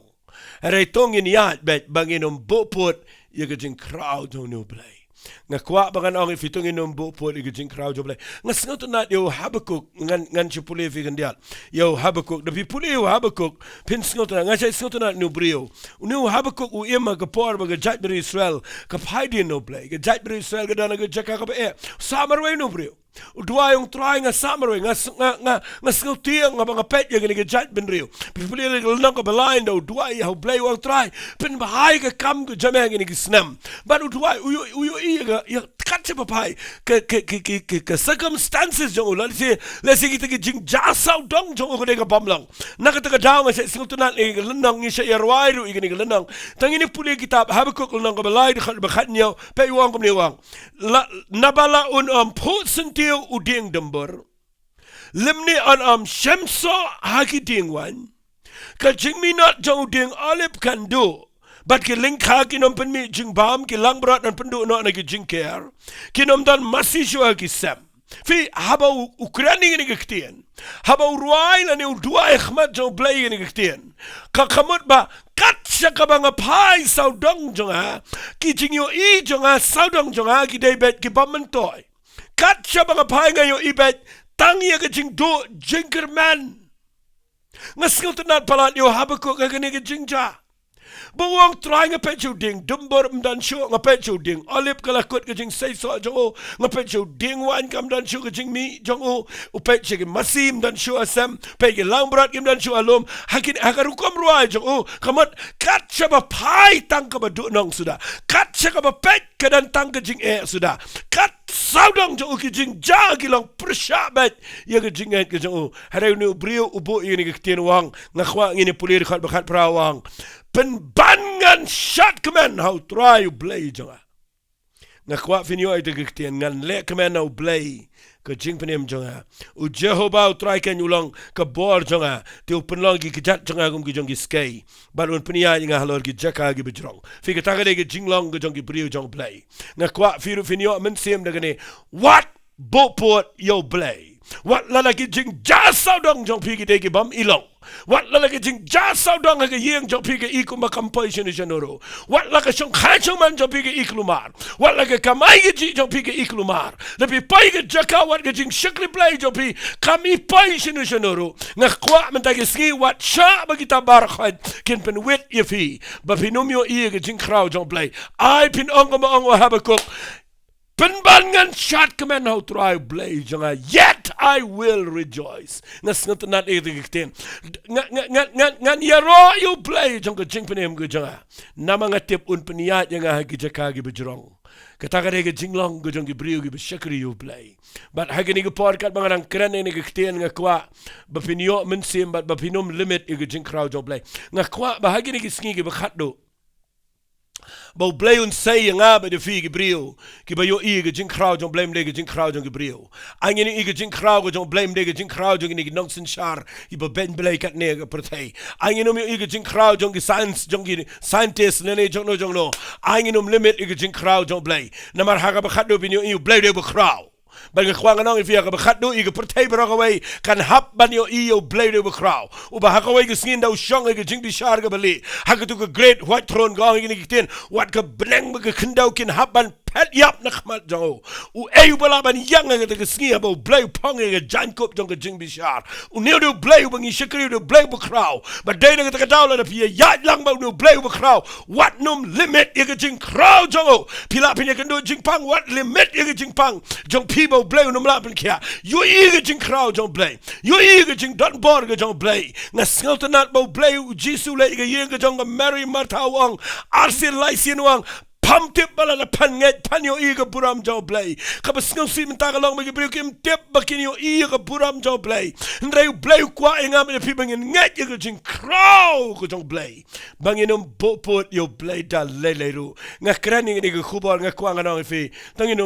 Re tong in yat bet bangin Buh Pud ye ke jing crowd no Blei. Nga kwa bagan ong fitong in Buh Pud ye ke jing crowd Blei. Nga sngot na yo Habakuk ngan chipule fi gandial. Yo Habakuk de pipule yo Habakuk pin sngot na nga sngot na no brio. No Habakuk u ima ke por ba ke jat ber Israel ke P.R.Diengdoh no Blei. Ke jat ber Israel ke dana ke jaka ka ba samarwe no brio. Udua yung try nga samarwe nga skutiang nga mga pet yung ginigajat ben rio. Pipili lang ka balain daw udua yung Blei yung try. Pin bahay ka kam ko jamang ginigisnam. But udua uyo iya yung katsi papay ka circumstances yung ulan. Lesi kita ki jing jasaw dong yung uko ka pamlang. Nakataga daw nga siya singutunan lanang niya siya yarway ro ikinig lanang. Tangini puli kitab Habakuk lanang ka balay bakat niyo pa iwang kumniwang. Nabalaun pusentil uding dembur limni an shemso haki dingwan ka jingmi not jang uding alip kando but ki link haki nom pen mi jing bam ki lang brat an pendu no na ki jing care ki nom dan masi shua ki sam fi haba Ukraini ni gktien haba ruai la ni udua ikhmat jang Blei ni gktien ka kamut ba kat shaka banga pai saudong jang ki jing yo I jang saudong jang ki debet ki bamantoy kat siya mga pahinga yung ibet, tangi ka jing do, jinkerman. Nga skiltanan pala yung Habakuk ka gani ka jingja. Buwang try nga petyo ding, dumbor mdan siyo nga petyo ding, alip kalakot ka jing sayso jang o, nga petyo ding wan ka mdan siyo ka jing mi jang o, upetyo ka masim mdan siyo asam, petyo langbrat ka mdan siyo alom, hakarukom ruay jang o, kamat kat siya ba pay tang ka ba doonang suda, kat siya ka ba pet ka dan tang ka jing suda, kat saudang jang o ki jing jagi lang persyabat, ya ka jing ka jang o, haraw ni brio ubo yung nagkatinuwang, nga kwa ngini pulir kat bakat prawang, penbangan syat kemen hau try Blei jonga nga kwa finyo ay dagktian ngan le kemen hau Blei ke jing penem jonga u Jehovah try ken ulang ke bor jonga te penlang gi kejat jonga gum gi jong gi skei balun penia nga halor gi jaka gi bejrong fi ke tagade gi jinglong gi jong gi brio jong Blei nga kwa firu finyo men sem dagane Wat Buh Pud yo Blei wat lalaki jing jasaw dong jong pigi degi bam ilong wat lalaki jing jasaw dong ha yeng jong pigi iku makampay siya noro wat laka siyang kachong man jong pigi iklumar wat laka kamay gi jong pigi iklumar lapi pay ga jaka wat ga jing shakli Blei jong pigi kami pay siya noro nga kwa man tagi ski wat siya bagita barakad kin penwit yafi ba pinumyo iya ga jing kraw jong Blei ay pinongo maongo Habakuk Penbangan syat kemen how try Blei jangan yet I will rejoice. Ngas ngat itu kiten. Ngan yaro you Blei jangan jing penem ke jangan. Nama ngatip un peniat yang hagi jakagi berjerong. Katakan dia jinglong ke jangan beriu ke bersyakri you Blei. But hagi ni ke podcast bangan keren ni ke kiten ngakwa bapinyo mensim but bapinom limit ke jing crowd jangan Blei. Ngakwa bahagi ni ke sengi ke berkhatdo. Bau Blei un say yang abe de fi gebrio ki ba yo i ge jing crowd jong blame de ge jing crowd jong gebrio angin i ge jing crowd jong blame de ge jing crowd jong ni nongsen char i ba ben Blei kat ne ge pertai angin i ge jing crowd jong ge science jong ge scientist ne jong no angin limit i ge jing crowd jong Blei namar ha ga ba khat do bin yo i Blei de ba crowd Bagi kwang anong ifia ka bakhat do i ka pertai barakaway kan hap ban yo iyo Blei de bakraw uba hakaway ka singin daw syong ay ka jing di syar ka bali hakatu ka great white throne gawang ikitin wat ka beneng baga kendaw kin hap ban pet yap na kamat jaw u ayu balaban yang nga ka singin abo Blei pong ay ka jankop jong ka jing di syar u niyo do Blei bangi syakri do Blei bakraw but day na ka takadaw la na piya yat lang ba do Blei bakraw wat num limit i ka jing kraw jaw pila pinya kan do jing pang wat limit i ka jing pang jong people Blei unum lapan kia yo iga jing crowd jong Blei yo iga jing don borga jong Blei nga skelta nat bo Blei u jisu le iga yenga jong Mary Martha wang arsin laisin wang pam tip bala na panget pan yo iga buram jong Blei kaba skil si mentaga long magi brio kim tip bakin yo iga buram jong Blei ndre Blei kwa inga me pi bangin nget iga jing crowd ko jong Blei bangin bo pot yo Blei da lele ru nga krani iga khubor nga kwa nga nong fi tangin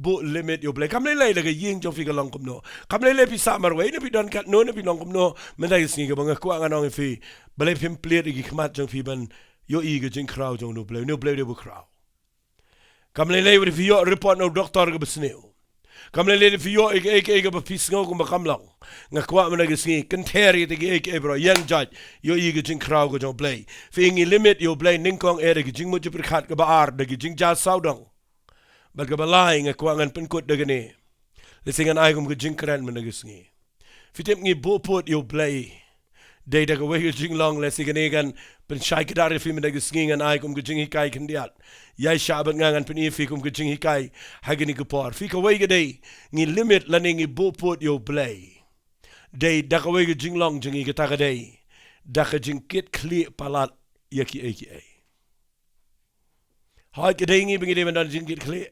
bu limit yo Blei kam lele laga ying jong fi galong kum no kam lele pi samar we ne pi don kat no ne pi long kum no menai singi ga bang kwa nga nong fi Blei pim plet igi khmat jong fi ban yo i ga jing crowd jong no Blei de bu crowd kam lele we fi yo report no doctor ga besneu kam lele fi yo ig ba pis ngo kum ba kam long nga kwa menai singi kenteri te ig bro yang judge yo i ga jing crowd ga jong Blei fi ngi limit yo Blei ningkong ere ga jing mo jipri khat ga ba ar da gi jing ja saudong Baga balai nga kuangan penkut dagani. Lisingan ay kum kajing keren menagus ngi. Fitim ngi buput yo Blei. Day daga way kajing long lesigan igan pensyai kadari fi menagus ngi ngan ay kum kajing hikai kendiat. Yai syabat ngangan penifi kum kajing hikai hagini kupor. Fi kaway gaday ngi limit lani ngi buput yo Blei. Day daga way kajing long jingi kataga day. Daga jing kit kli palat yaki eki ay. Hai kadai ngi bengi devan dan jingkit kli.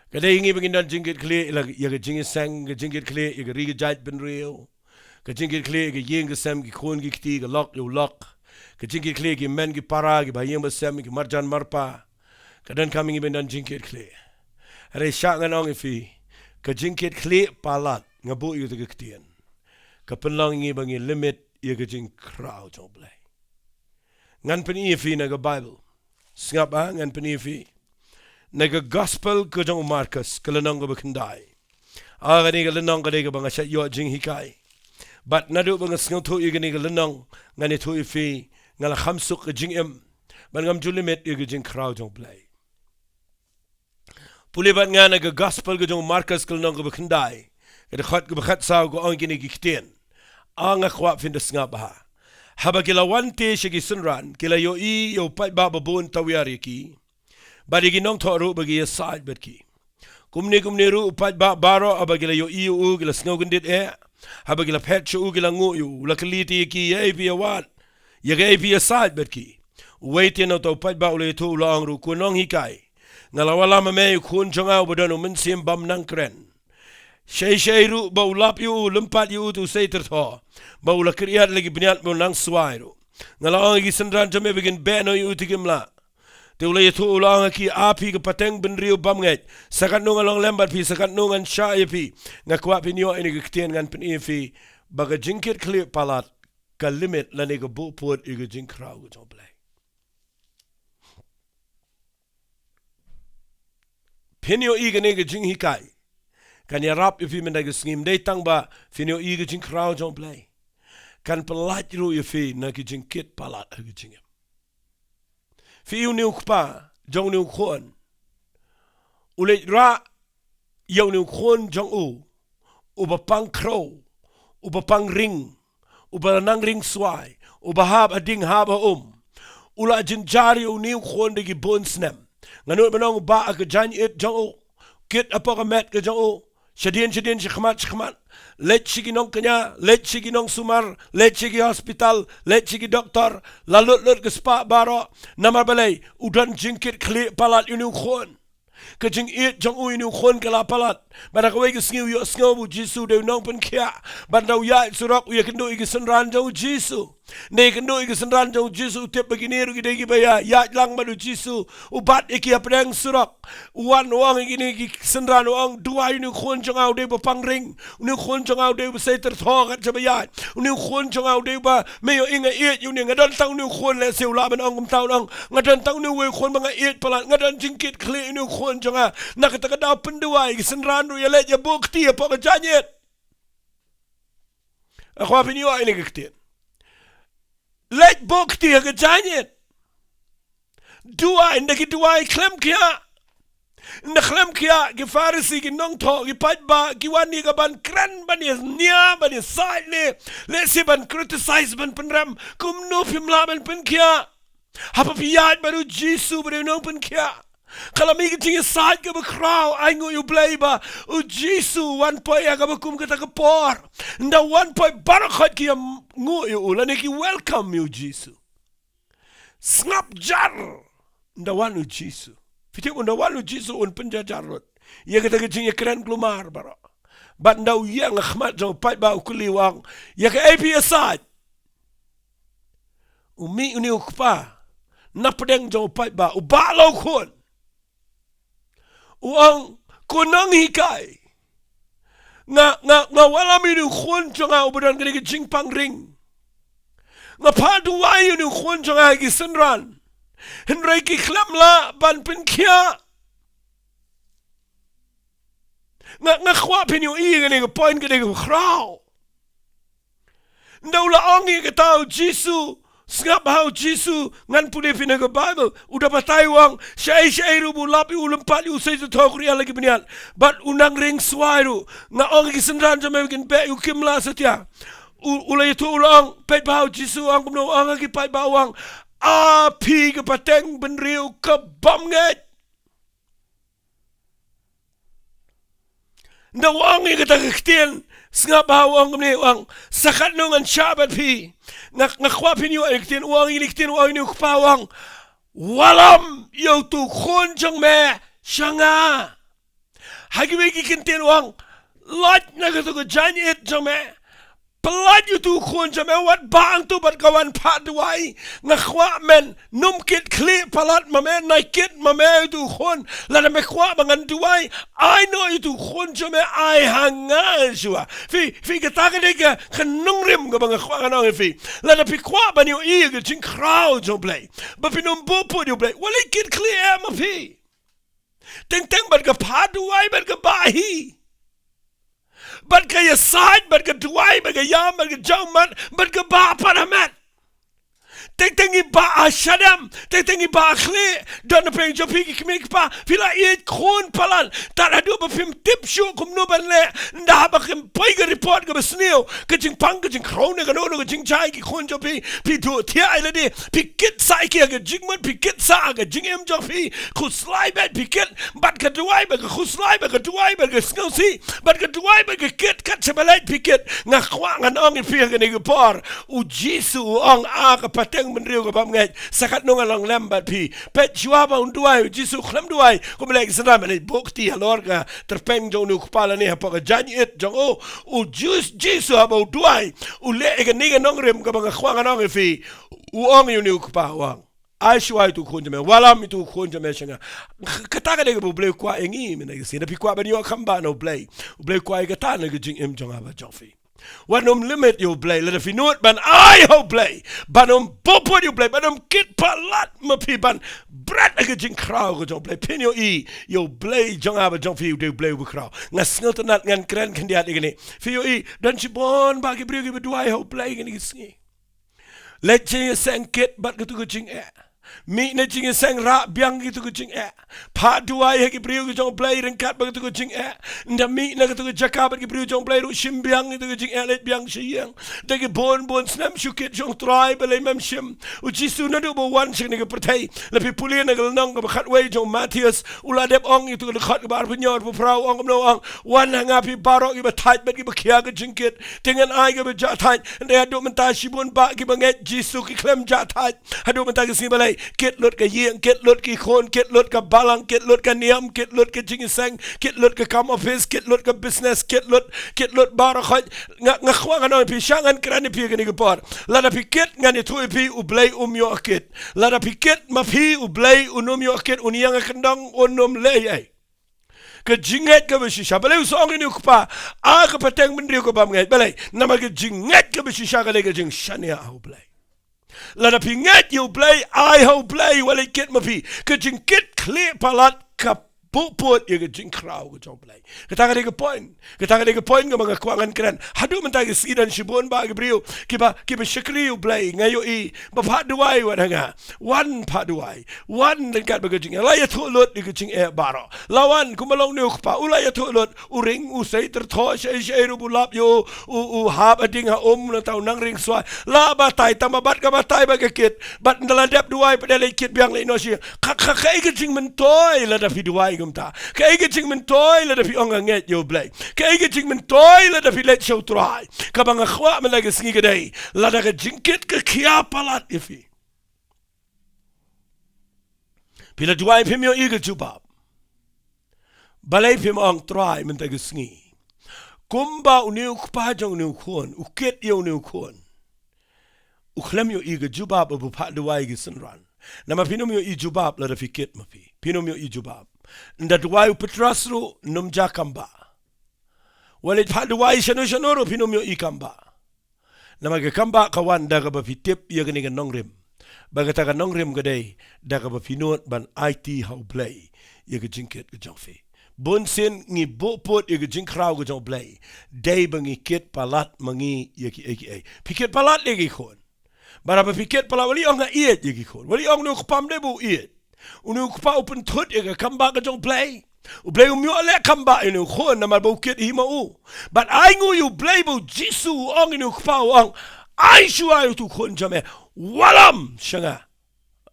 Kadai ngi bengi dan jingkit kli lag ya jingit sang jingkit kli ya ri jait ben real. Ka jingkit kli ya yeng sam ki khon ki kti ga lok yo lok. Ka jingkit kli ki men ki para ki bayeng basam ki marjan marpa. Kadan kami ngi ben dan jingkit kli. Are syak nganong ifi ka jingkit kli palat ngabu yu te ktien. Ka penlang ngi bengi limit ya jing crowd jong Blei. Ngan pen ifi na ga Bible. Singap ngan penifi naga gospel ko jong Marcus kalanong ko bakandai aga ni kalanong ka de bang asya yo jing hikai but nadu bang sngau thu igani kalanong ngani thu ifi ngala khamsuk ka jing em ban ngam julimet ig jing crowd jong Blei pulibat nga naga gospel ko jong Marcus kalanong ko bakandai ed khat ko bakhat saw ko ang kini gikten anga khwa fin de sngap ha haba kila wante shigi sunran kila yo i yo pai baba bon tawyari ki bari ginong thoru bagi side berki kumne ru pai ba baro aba kila yo i u kila snow gundit haba kila pet chu kila ngu yu la kliti ki ye pi wat ye ge pi side berki wait no to pai ba ule tu long ru kunong hikai ngalawala me kun jonga bodano min sim bam Nongkren Shay ru bau lap yu lempat yu tu seiter tho bau la kriat lagi bniat mo nang swai ru ngalang gi sendran jame begin beno yu tikimla te ula yetu ulang ki api ke pateng benriu bam nget sakat no ngalong lembat pi sakat no ngan sha pi ngakwa pinyo ini ke ngan pen ifi baga jingkit clear palat ka limit la ne go bu put i go jing crowd go Blei pinyo i ne go jing hikai kan ya rap ifi mendag ngim dei tang ba finyo i ge jing crowd jong Blei kan pelat ru ifi na ge jing kit palat ge jing fi u niu kpa jong niu khon ule ra yo niu khon jong u ba pang kro u ba pang ring u ba nang ring swai u ba hab ading hab ula jin jari u niu khon de ge bon snem Nganut manong ba ke jan it jong kit apa ke met ke jong Shadien shikmat. Let shiki nong kenya, let shiki nong sumar, let shiki hospital, let shiki doktor, lalut ke spa baro, namar balai, udan jingkit klik palat unu khon. Ke jing it jong unu khon ke la palat. Bada ke wei ke sngiu yo sngiu bu Jisu de nong pen kia. Bada ya surak uya kendo ike senran jong Jisu. Ne kendo ike senran jong Jisu tip begini ru gide baya ya lang madu Jisu ubat iki apeng surak. Uan wang iki senran wang dua unu khon jong au de pang ring. Unu khon jong au de sai ter thok at baya. Unu khon jong au de ba meyo inga it yu ne ngadon tang unu khon le seu la ben ong tau ong ngadon tang unu we khon banga it palat ngadon jingkit kle unu khon jong a nakata da pendua ike senran ru ya le ya bukti apa ke janyet. Aku apa ni wa ini kektian. Let bukti ke janyet. Dua inda ki dua klem kia. Inda klem kia ki farisi ki nong to ki pat ba ki wani ka ban kran ban ya nia ban ya side le si ban criticize ban penram kum no pim la ban pen kia. Apa piyat baru Jisu baru nong pen kia. Kalau mi kiting side ke bekrau aingo you Blei ba u Jisu one point ya ka bekum kata kepor. Nda one point barakat ki ngu you ulane ki welcome you Jisu. Snap jar. Nda one u Jisu. Fitik nda one u Jisu un penjajarot. Ya kata kiting ya keren klumar bara. But nda u yang khmat jong pat ba ukuliwang ya ka AP aside. Umi uni ukpa. Napedeng jong pat ba u ba lo khon. Uang kunang hikai. Nga wala mi ni khun changa ubadan kini ki jing pang ring. Nga paduwai ni khun changa ki senran. Henry ki klam la ban pin kia. Nga khwa pin yung iya kini ki point kini ki krao. Ndaw la ongi ki tau Jisu. Sengap hau Jisu ngan pulih pina ke Bible udah patai wang syai rubu lapi ulempat usai tu thok ria lagi benian bat unang ring swairu nga ong ki senran jame bikin be u kimla setia ulai tu ulang pet hau Jisu ang kumno ang ki pai bawang api ke pateng benriu ke bamnget nda wang ki kata kektian sengap hau ang kumni wang sakat nungan syabat pi Ngakwa pinyo iktin uang ini kupawang walam yo tu khon jang me shanga hagi wegi kintin uang lot na to go jan it jang me pelat yo tu khon jang me wat bang tu bat kawan paduai ngakwa men numkit kli palat mame naikit mame tu khon lana me kwa bangan duai I know you tu khon jang me I hanga shua fi kata ka kanung rim ka bang kwa kanong fi lana pi kwa ban yo I ka jing crowd jang Blei ba pinum Buh Pud yo Blei wala kit clear ma fi teng bat ka paduai bat ka bahi bat ka ya side bat ka duai bat ka yam bat ka jauman bat ka ba paramat teng iba ashadam teng iba akhle dan peng jopi ki kemik pa fila it khon palan tar adu ba pim tip shu kum no ban le nda ba kem pai ga report ga besneo ka jing pang ka jing krone ga no ga jing chai ki khon jopi pi do tia ile de pi kit sai ki ga jing man pi kit sa ga jing em jopi khu slai bet pi kit bat ka duai ba ga khu slai ba ga duai ba ga sngo si bat ka duai ba ga kit kat chabalet pi kit nga khwa ngan ong pi ga ni ga por u Jisu ong a ka pateng menriu ka bamngai sakat nong along lambat pi pet jua ba unduai Jisu khlam duai ko melek senam ni bukti alor ka terpeng jong nu kepala ni apa ka janit jong u Jisu ba duai u le ka ni nong rem ka bang khwang nong fi u ong yu ni kepawang ai shuai tu khon jame walam tu khon jame shanga kata ka de Blei kwa engi me na sina pi kwa ba ni khamba no Blei kwa ka ta na ka jing em jong aba jong fi Wanum limit you Blei, let if you know it ban I ho Blei, banum Buh Pud you Blei, banum kit palat ma pi ban brat aga jing krau go jong Blei, pin yo I, yo Blei jong aba jong fi you do Blei wu krau, nga snil tanat ngan kren kandiat igani, fi yo I, dan si bon bagi brio gi bedua ho Blei gani sngi. Let jing sang kit bat go to go jing mi na jing sang ra biang gitu ko jing pa duai he ki brio ko jong Blei rengkat ba ko jing nda mi na ko jakabat ki brio jong Blei ru shim biang gitu ko jing let biang siang de ki bon snam shukit jong try ba le mem shim u jisu na do bo wan sing ni ko pertai le pi puli na ko nong ko khat wei jong Matthias ula dep ong itu ko khat bar penyor bu frau ong no ong wan hanga pi baro ki ba thai ba ki ba khia ko jing kit dengan ai ko ba ja thai nda do man ta shibun ba ki ba nget jisu ki klem ja thai hadu man ta ki si ba le kết luật cái yieng kết luật cái khôn kết luật cái balang kết luật cái niam kết luật cái chính sang kết luật cái come office kết luật cái business kết luật bara khoi ngak khwa ngano pi shangan krani pi cái này par la da pi kết ngani thui pi u Blei yo kết la da pi kết ma pi u Blei yo kết uniang kendang onom le ai ke jinget ke besisha balai song ni kupa a ke pateng mendri ko bam ngai balai nama ke jinget ke besisha ke jing shania u Blei la da pinget you Blei I ho Blei wale kit ma pi ke jing kit clear palat ka Buh Pud ye ke jing krau ke jong Blei ketanga de point ke mga kwangan kran hadu mentag sidan shibon ba ke brio ki ba shikri u Blei ngayo I ba phat duai wa nga wan phat duai wan dekat ba ke jing la ya thu lut ke jing baro lawan kumalong ni pa ula ya thu lut u ring u sei ter tho sei ru bulap yo u hab ading ha na tau nang ring swai la ba tai tamabat ka ba tai ba ke kit bat ndala dep duai pa de kit biang le no shi kha ke jing men toy la da fi duai ta cái jing men toy la da fi ong nget yo Blei cái jing men toy la da fi let show try ka bang khwa me la ke sngi gdei la da ke jing kit ke khia palat ifi pila duai phim yo I ke jubab balai phim ong try men ta ke sngi kumba uniu khpa jong niu khon u kit yo niu khon u khlam yo I ke jubab bu phat duai ke sunran nama pinom yo I jubab la da fi kit ma pi pinom yo I jubab nda duai petrasru num jakamba wale phat duai shano pinom yo I kamba nama ke kamba kawan da ka ba fitip ya gani ka nongrim ba ka ta ka nongrim gadai da ka ba finot ban IT how Blei ya ka jinket ka jongfi bon sen ngi Buh Pud ya ka jing krau ka jong Blei dai ba ngi kit palat mangi ya ki aka pikit palat lagi khon bara ba pikit palat wali ong iet ya ki khon wali ong no khpam de bu iet unu kupa open tut ya ka kamba ka jong Blei u Blei myo le kamba inu khon na mal kit hi ma u but ai ngu you Blei bu jisu ong inu kupa ong ai shu ai tu khon jame walam shanga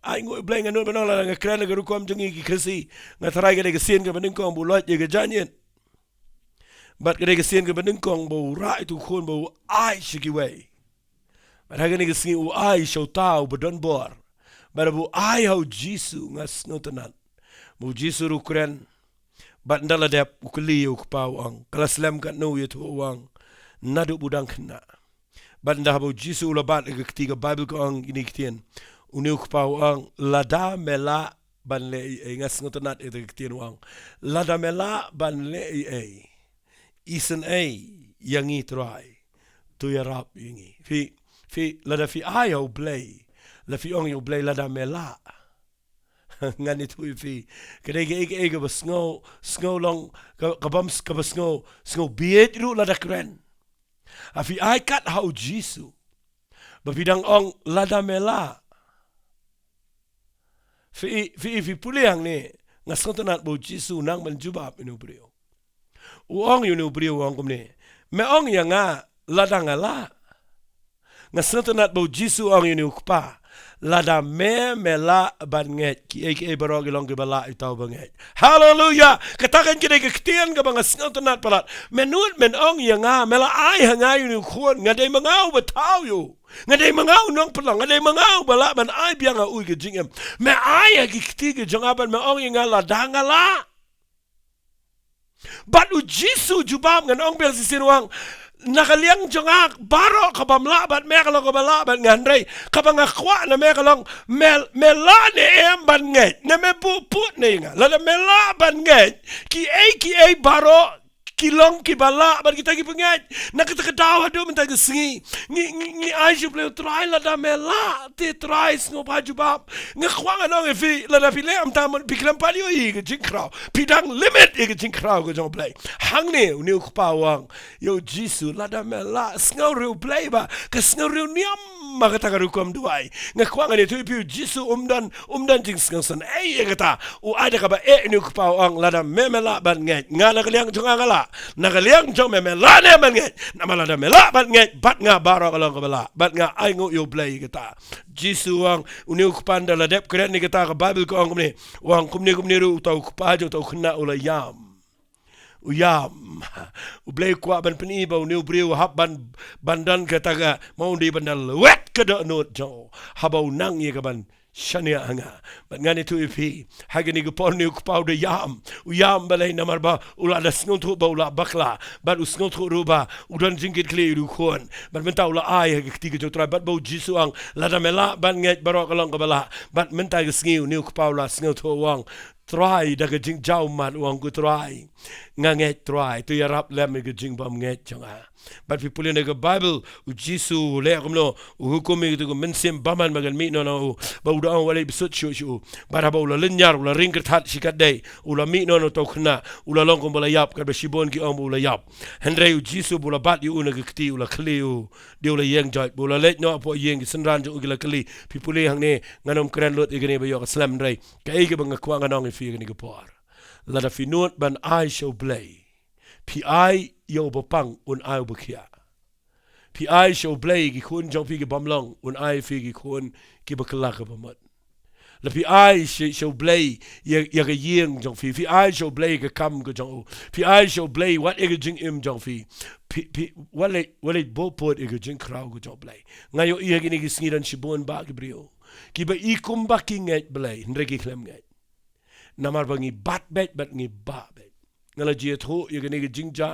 ai ngu Blei ngano banong la nga kran ga rukom jongi ki krisi nga tharai ga de sen ga baning kong bu lot ye ga janyen but ga de sen ga baning kong bu rai tu khon bu ai shiki wei but ha ga ni ga sin u ai show tau bu don bor but bu ai how jisu ngas notanan bu jisu rukren but ndala dep ukli u kpau ang kalaslam ka no ye tu wang nadu budang khna but nda bu jisu la bat ga ktiga bible ko ang ini ktien unu kpau ang lada mela ban le ngas notanat e ktien wang lada mela ban le isen yangi try tu yarap yangi fi lada fi ai how Blei la fi ong yo Blei lada mela ngani tu fi kede ge ba snow long ka bam ka ba snow biet ru lada kren a fi ai kat how jisu ba bidang ong lada mela fi puliang ni ngasontonat bo jisu nang man jubab inu brio ong yu nu brio ong kumne me ong yanga lada ngala ngasontonat bo jisu ong yu nu kpa lada mela banget ki eke barogi long bala itaw banget hallelujah katakan kide ke ktian ga banga snautonat palat menut men ong yanga mela ai hanga yu khon ngadai mangau bataw yu ngadai mangau nong palang ngadai mangau bala ban ai bianga ui ke jingem me ai ki ktige jangaban me ong yanga lada ngala but u jisu jubab ngan ong bel sisiruang nakaliang jongak baro kabamla bat mekalo kabala bat ngandrei kabanga kwa na mekalong mela ne em ban ngai na me Buh Pud ne nga la mela ban ngai ki ai baro kilong ki bala bat kita ki pengai na kita kedawa do minta ke singi ni ai je pleu try la da mela te try ngo baju bab ngakwa no fi la da fi le am tam piklam palio I ke jinkrau pidang limit ke jinkrau ko jong Blei hang ne u pa wang yo jisu la da mela sngo ru Blei ba ke sngo ru niam makatagarukom duai ngakwang ani tu piu jisu umdan jing skangsan kata u ada ka ba ni kupau ang lada memela ban ngai ngana kaliang jonga ngala nagaliang jong memela ne ban ngai namalada mela ban ngai bat nga baro kalong kabala bat nga aingo yo Blei kata jisu ang uniu kupanda la dep kren ni kata ka bible ko ang kumni wang kumni ru tau kupajo tau khna ulayam uyam Blei kwa ban peni ba uniu briu hab bandan kata mau di bandal wet kada not jo habau nang ye ka ban shania hanga but ngani tu ipi hagani ko porni ko paude uyam balai namar ba ula da snothu ba ula bakla but usnothu ruba udan jingit kle ru khon but menta ula ai hagti ke jotra but bo jisu ang lada mela ban ngai barok long ka bala but menta ke sngiu ni ko paula snothu wang try da ke jing jau man wang ku try nganget try tu yarap lem ke jing bam nget changa but people in the bible u jisu le komlo hukum mi tu mensim baman magan mi no ba uda wale bisut shu bara ba ula linyar ula ringker that sikat dei ula mi no to khna ula long kom bala yap ka be shibon ki om ula yap henre u jisu bula bat yu una kti ula khliu de ula yeng jai bula let no po yeng senran ju ula kli people hang ne nganom kren lot igene ba yo slam rei ka ige bang kwa nganong fi ni ko por la da finut ban ai show Blei pi yo bopang un ai bukia pi show Blei ki kun jong fi ki bamlong un ai fi ki kun ki bakla ka pamat la pi show Blei ya ka yeng jong fi show Blei ka kam ka jong pi show Blei wat e ka jing im jong fi wale bo pot e ka jing kraw ka jong Blei ngayo iya gini ki singiran shibon ba ki brio ki ba ikum ba ki nget Blei ndre ki klem nget namar ba ngi bat bet bat ngi ba bet ngala jiet ho ye gane jingja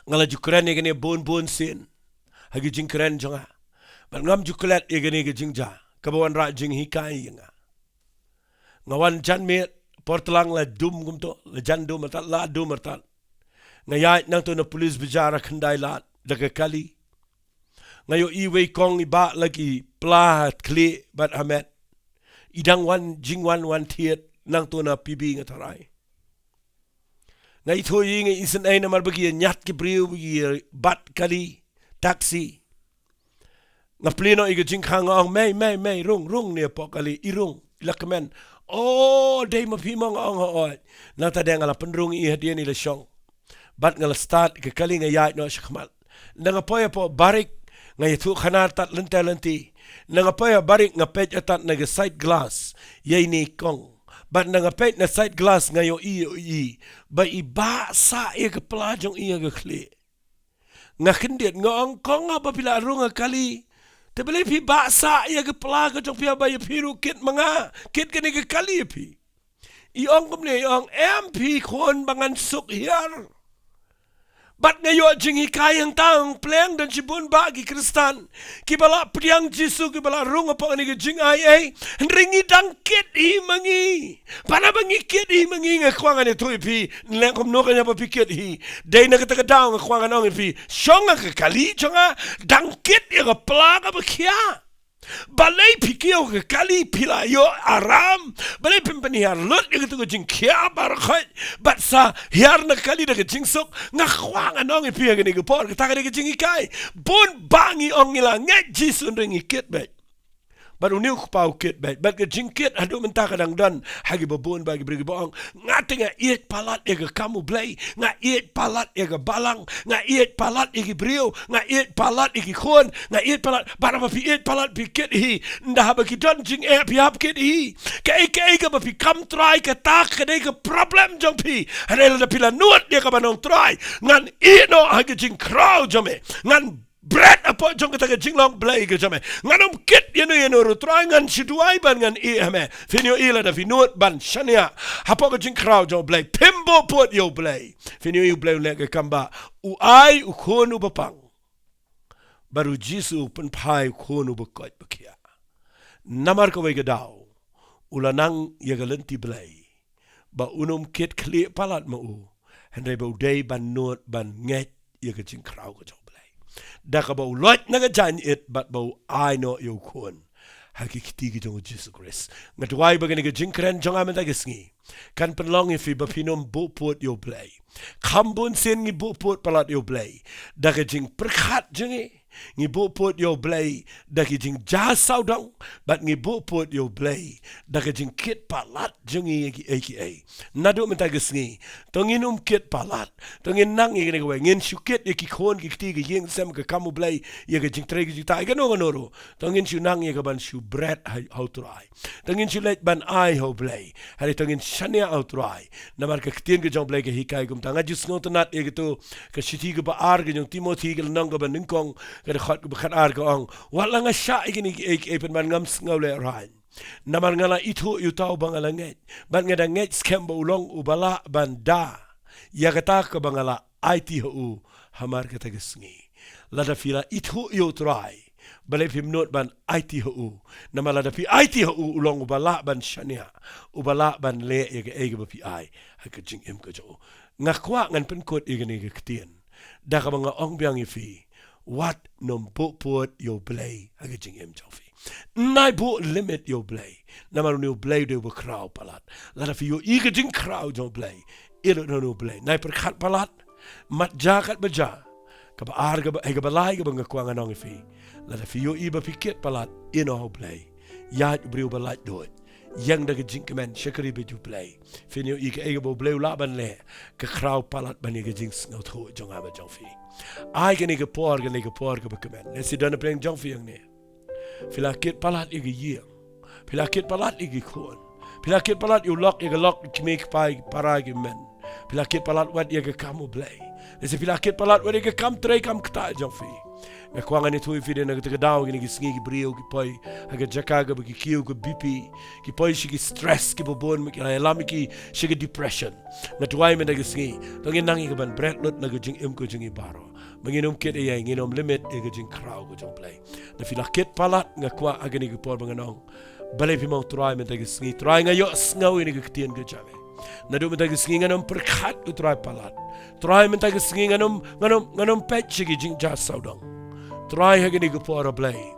ngala jukran ye gane bon sin hagi jingkran jonga ban ngam juklat ye gane jingja kabawan ra jing hikai nga ngawan jan me portlang la dum gumto la jan dum matat la dum matat ngaya nang to na police bijara khandai la daga kali ngayo iwe kong iba lagi plat kli bat amet idang wan tiet nang to na pibi ngatarai ngai thoi ngai isen ai namar bagi nyat ki briu bagi bat kali taxi nga pleno iga jing khang ong mai rung ne po kali irung lakmen dei ma phimong ong oi na ta deng ala penrung i hadian ila shong bat ngala start ke kali nga yai no shkhmal nanga poya po barik ngai thu khanar tat lenti nanga poya barik nga pej atat naga side glass yai ni kong bat nanga pej na side glass ngayo i ba iba sa e ke plajong i ga khle nga khindiet nga ong kong ba pila runga kali te bele pi ba sa e ke plaga jong pia ba piru kit manga kit ke ni ke kali pi i ong kumne ong MP kon bangan suk hiar bat ngayo jingi kayang tang pleng dan cibun bagi Kristan kibala priang Jisu kibala rung apa ni jing ai ringi dang kit hi mangi pana bangi kit hi mangi ngakwangan itu pi leng kom no kanya pa pikit hi dei na kata daw ngakwangan ong pi shonga ka kali chonga dang kit ya ka plaga ba kya balai pikio ke kali pila yo aram balai pimpani har lut ke tu jing kya bar khat bat sa hiar na kali da jing sok nga khwang anong pi ke ni ke por ke ta ke jing kai bon bangi ong ila ngai Jisu ringi kit bet baru ni ku pau kit bet bat ke jing kit adu menta kadang dan hagi babon bagi beri boong ngate nga iet palat e ke kamu Blei nga iet palat e ke balang nga iet palat e ke brio nga iet palat e ke khon nga iet palat bara ba pi iet palat pi kit hi ndah ba ki don jing e pi hap kit hi ke ka ba pi kam try ka tak ke de ke problem jong pi hanela da pila nuat dia ka banong try ngan ino hagi jing crow jome ngan bread apa jong kata jinglong Blei ke jame nganom kit yenu ru trangan situai ban ngan i hame finio ila da finut ban shania hapo ke jing crowd jong Blei pimbo put yo Blei finio you Blei le ke kamba u ai u khonu bapang baru Jisu pen pai khonu bakot bakia namar ko we daw ulanang ye galenti Blei ba unum kit kli palat ma u hande ba dei ban not ban nget ye ke jing crowd ko daka bau lot naga jan it but bau I know you kun haki kitigi jong Jesus Christ ngatwai bagani ga jingkren jong amen tagisngi kan penlong if ba pinom bu put yo Blei kambun sin ngi bu put palat yo Blei daka jing perkhat jengi ngi bu put yo Blei daki jing ja saudang bat ngi bu put yo Blei daki jing kit palat jungi aka nadu menta gesngi tongin kit palat tongin nang ngi ngi ngin shukit ki khon ki ti ki yeng sem ka kamu Blei ye ka jing tre ki ta ga no no tongin shu nang ye ka ban shu bread how try tongin shu let ban ai ho Blei hari tongin shania how try namar ka ktien ke jong Blei ke hikai kum tanga jus ngot nat ye to ka shiti ke ba ar ke jong Timothy ke nang ka ban ningkong ka khat ke khat ar ka ong wala nga sha igini e pen man ngam ngole rain namar ngala itu yu tau bangala nget ban ngada nget skembo ulong ubala banda ya kata ka bangala IT hu hamar kata gesngi lada fila itu yu try balai pim not ban IT hu namala da pi IT hu ulong ubala ban shania ubala ban le ye ke ege ba pi ai ha ka jing em ka jo ngakwa ngan pen kot igini ke ktien da ka banga ong biang ifi wat nom bu put yo Blei ha ka jing em jo fi nai bu limit yo Blei namaru yo Blei de bu krau palat lada fi yo ige jing krau jo Blei ilo no Blei nai per khat palat mat jakat baja ka ba ar ga ba ga balai ga banga kwanga nong fi lada fi yo iba pikit palat ino ho Blei ya briu balat do yang da jing kemen shakari be ju Blei fin yo ige ege bo Blei la ban le ka krau palat ban ige jing snot ho jong aba jong fi ai ga ni ga por ga ba kemen le si dona pleng jong fi yang ne filakit palat ige yeng filakit palat ige khon filakit palat yu lok ige lok kmek pai paragi men filakit palat wat ige kamu Blei lesi filakit palat wat ige kam tre kam kta jong fi na kwanga ni thui fi de na ga daw gi sngi gi brio gi pai aga jakaga gi kiu gi BP gi pai shi gi stress gi bobon mi ga lami ki shi gi depression na tuai men ga sngi to gi nangi ga ban bread lot na ga jing em ko jing i baro manginom kit e nginom limit e ga jing krau go jong Blei na filakit palat nga kwa aga ni gi por banganong balai pi mau tuai men ga sngi tuai nga yo sngaw ni ga ktien ga jame na do men ga sngi nganom perkhat utrai palat tuai men ga sngi nganom pet shi gi jing ja saudang try hagani go por Blei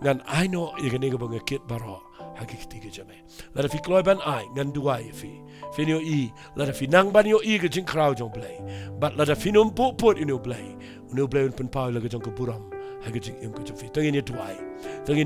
ngan I know igani go bang kit baro hagi kiti jame la fi kloy ban ai ngan duai fi finio I la fi nang ban yo I ga jing crowd jong Blei but la fi num po pot ino Blei un pen pau la ga jong ko buram hagi jing em ko fi tangin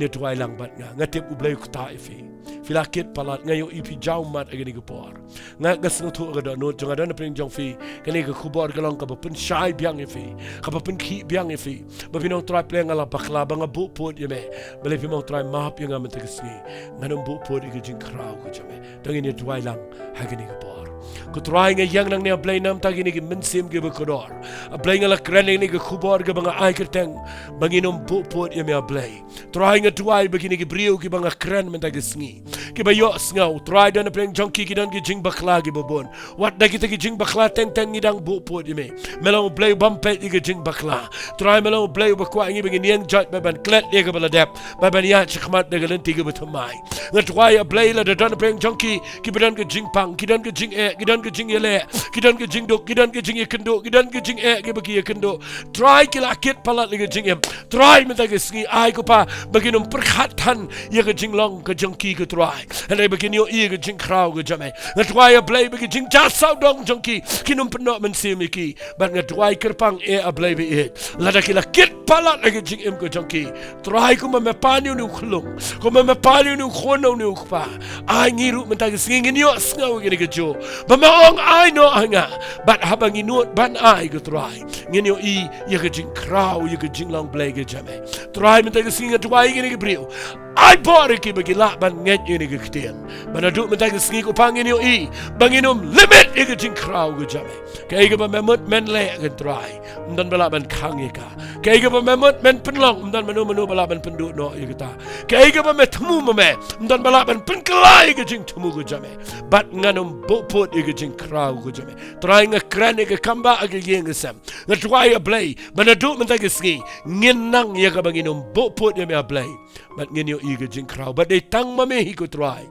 ni tuai lang bat nga ngatep u Blei ku ta fi filakit palat ngayo I pi jaw mat agani go por nga gas no thu ga do no jong ada na pring jong fi kani ga khubor ga long ka ba pen shai biang fi ka ba pen khi biang fi ba fi no try pleng ala bakla ba nga bu pot yeme bale fi mo try map yang am tagisni nganom bu pot ga jing krau ko jame tangin ni tuai lang hagani go por ko try nga yang nang ne Blei nam tagini gi minsim gi ba kodor a Blei ngala kren ni ga khubor ga ba nga ai kerteng banginom bu pot yeme a Blei try nga tuai begini gi brio gi ba nga kren men tagisni ki ba yo sngaw try dan pleng junkie ki dan gi jing bakla gi bobon wat da kita gi jing bakla teng ngidang bu pot yeme melong Blei bampet gi jing bakla try melong Blei ba kwa ngi begini yang jat ba ban klet ye ga bala dep ba ban ya chkhmat de galen ti gi butmai ngat try a Blei la dan pleng junkie ki ba dan gi jing pang ki dan gi jing e ki dan gi jing yele ki dan gi jing dok ki dan gi jing ye kendo ki dan gi jing e gi bagi ye kendo try ki la kit palat gi jing em try men ta gi sngi ai ko pa baginom perkhatan ye gi jing long ka junkie ki try and I begin your ear jing crowd jame ngat why a Blei begin jing ja sau dong junkie kinum penok men simiki but ngat why kerpang e a Blei be it la da kila kit palat lagi jing em ko junkie try ko me pani nu khulung ko me pani nu khono nu pa ai ngiru men ta singin yo sngaw gi ge jo ba ma ong I know anga but habang inut ban ai go try ngin yo I ye ge jing crowd ye ge jing long Blei ge jame try men ta singin try gi ge brio I bore ki bagi la ban nget ini ke ktien mana duk mentai ke sngi ko pangin yo I banginum limit ige jing krau ge jame kai ge ba memut men le ge try dan bala ban khang ye ka kai ge ba memut men penlong dan menu bala ban pendu no ye ta kai ge ba me thmu me dan bala ban pen klai ge jing thmu ge jame bat nganum bo pot ige jing krau ge jame try nga kran ge kamba ge yeng sam nga try a Blei mana duk mentai ke sngi ngin nang ye ga banginum bo pot ye me a Blei but ngin yo ige jing krau but they tang mame hi ko try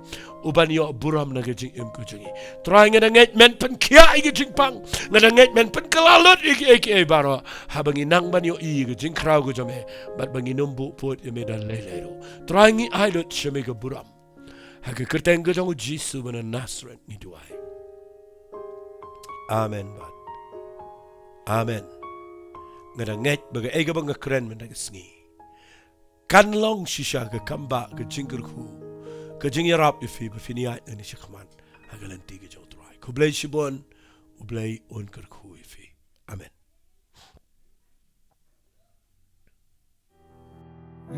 uban yo buram na ge jing em ko jingi try nga nget men pen kia ige jing pang nga nget men pen kalalot ige baro habang inang ban yo ige jing krau go jame but bangi numbu pot me dan lelero try ngi ailot sheme ge buram ha ge kerteng ge jong jisu ban nasret ni duai amen but amen ngadangit baga ega bang keren mendagisngi kan long shisha ke kamba ke jingger khu ke jingyarap ifi befiniat ni shikman hagalanti ke jong trai ku blei shibon u blei on ker khu ifi amen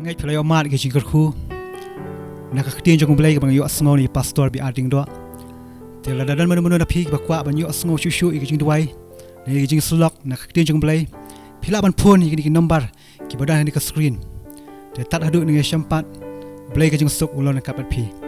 ngai phlai omat ke jingger khu nak khtin jong Blei ke bang yo asngo ni pastor P.R.Diengdoh tela dadan manu na phi ba kwa ban yo asngo shu ke jing duai ni ke jing sulok nak khtin jong Blei phila ban phone ni ke number ki badan ni ke screen te tat hadu ni champat Blei ke jing sok ulon ka pat phi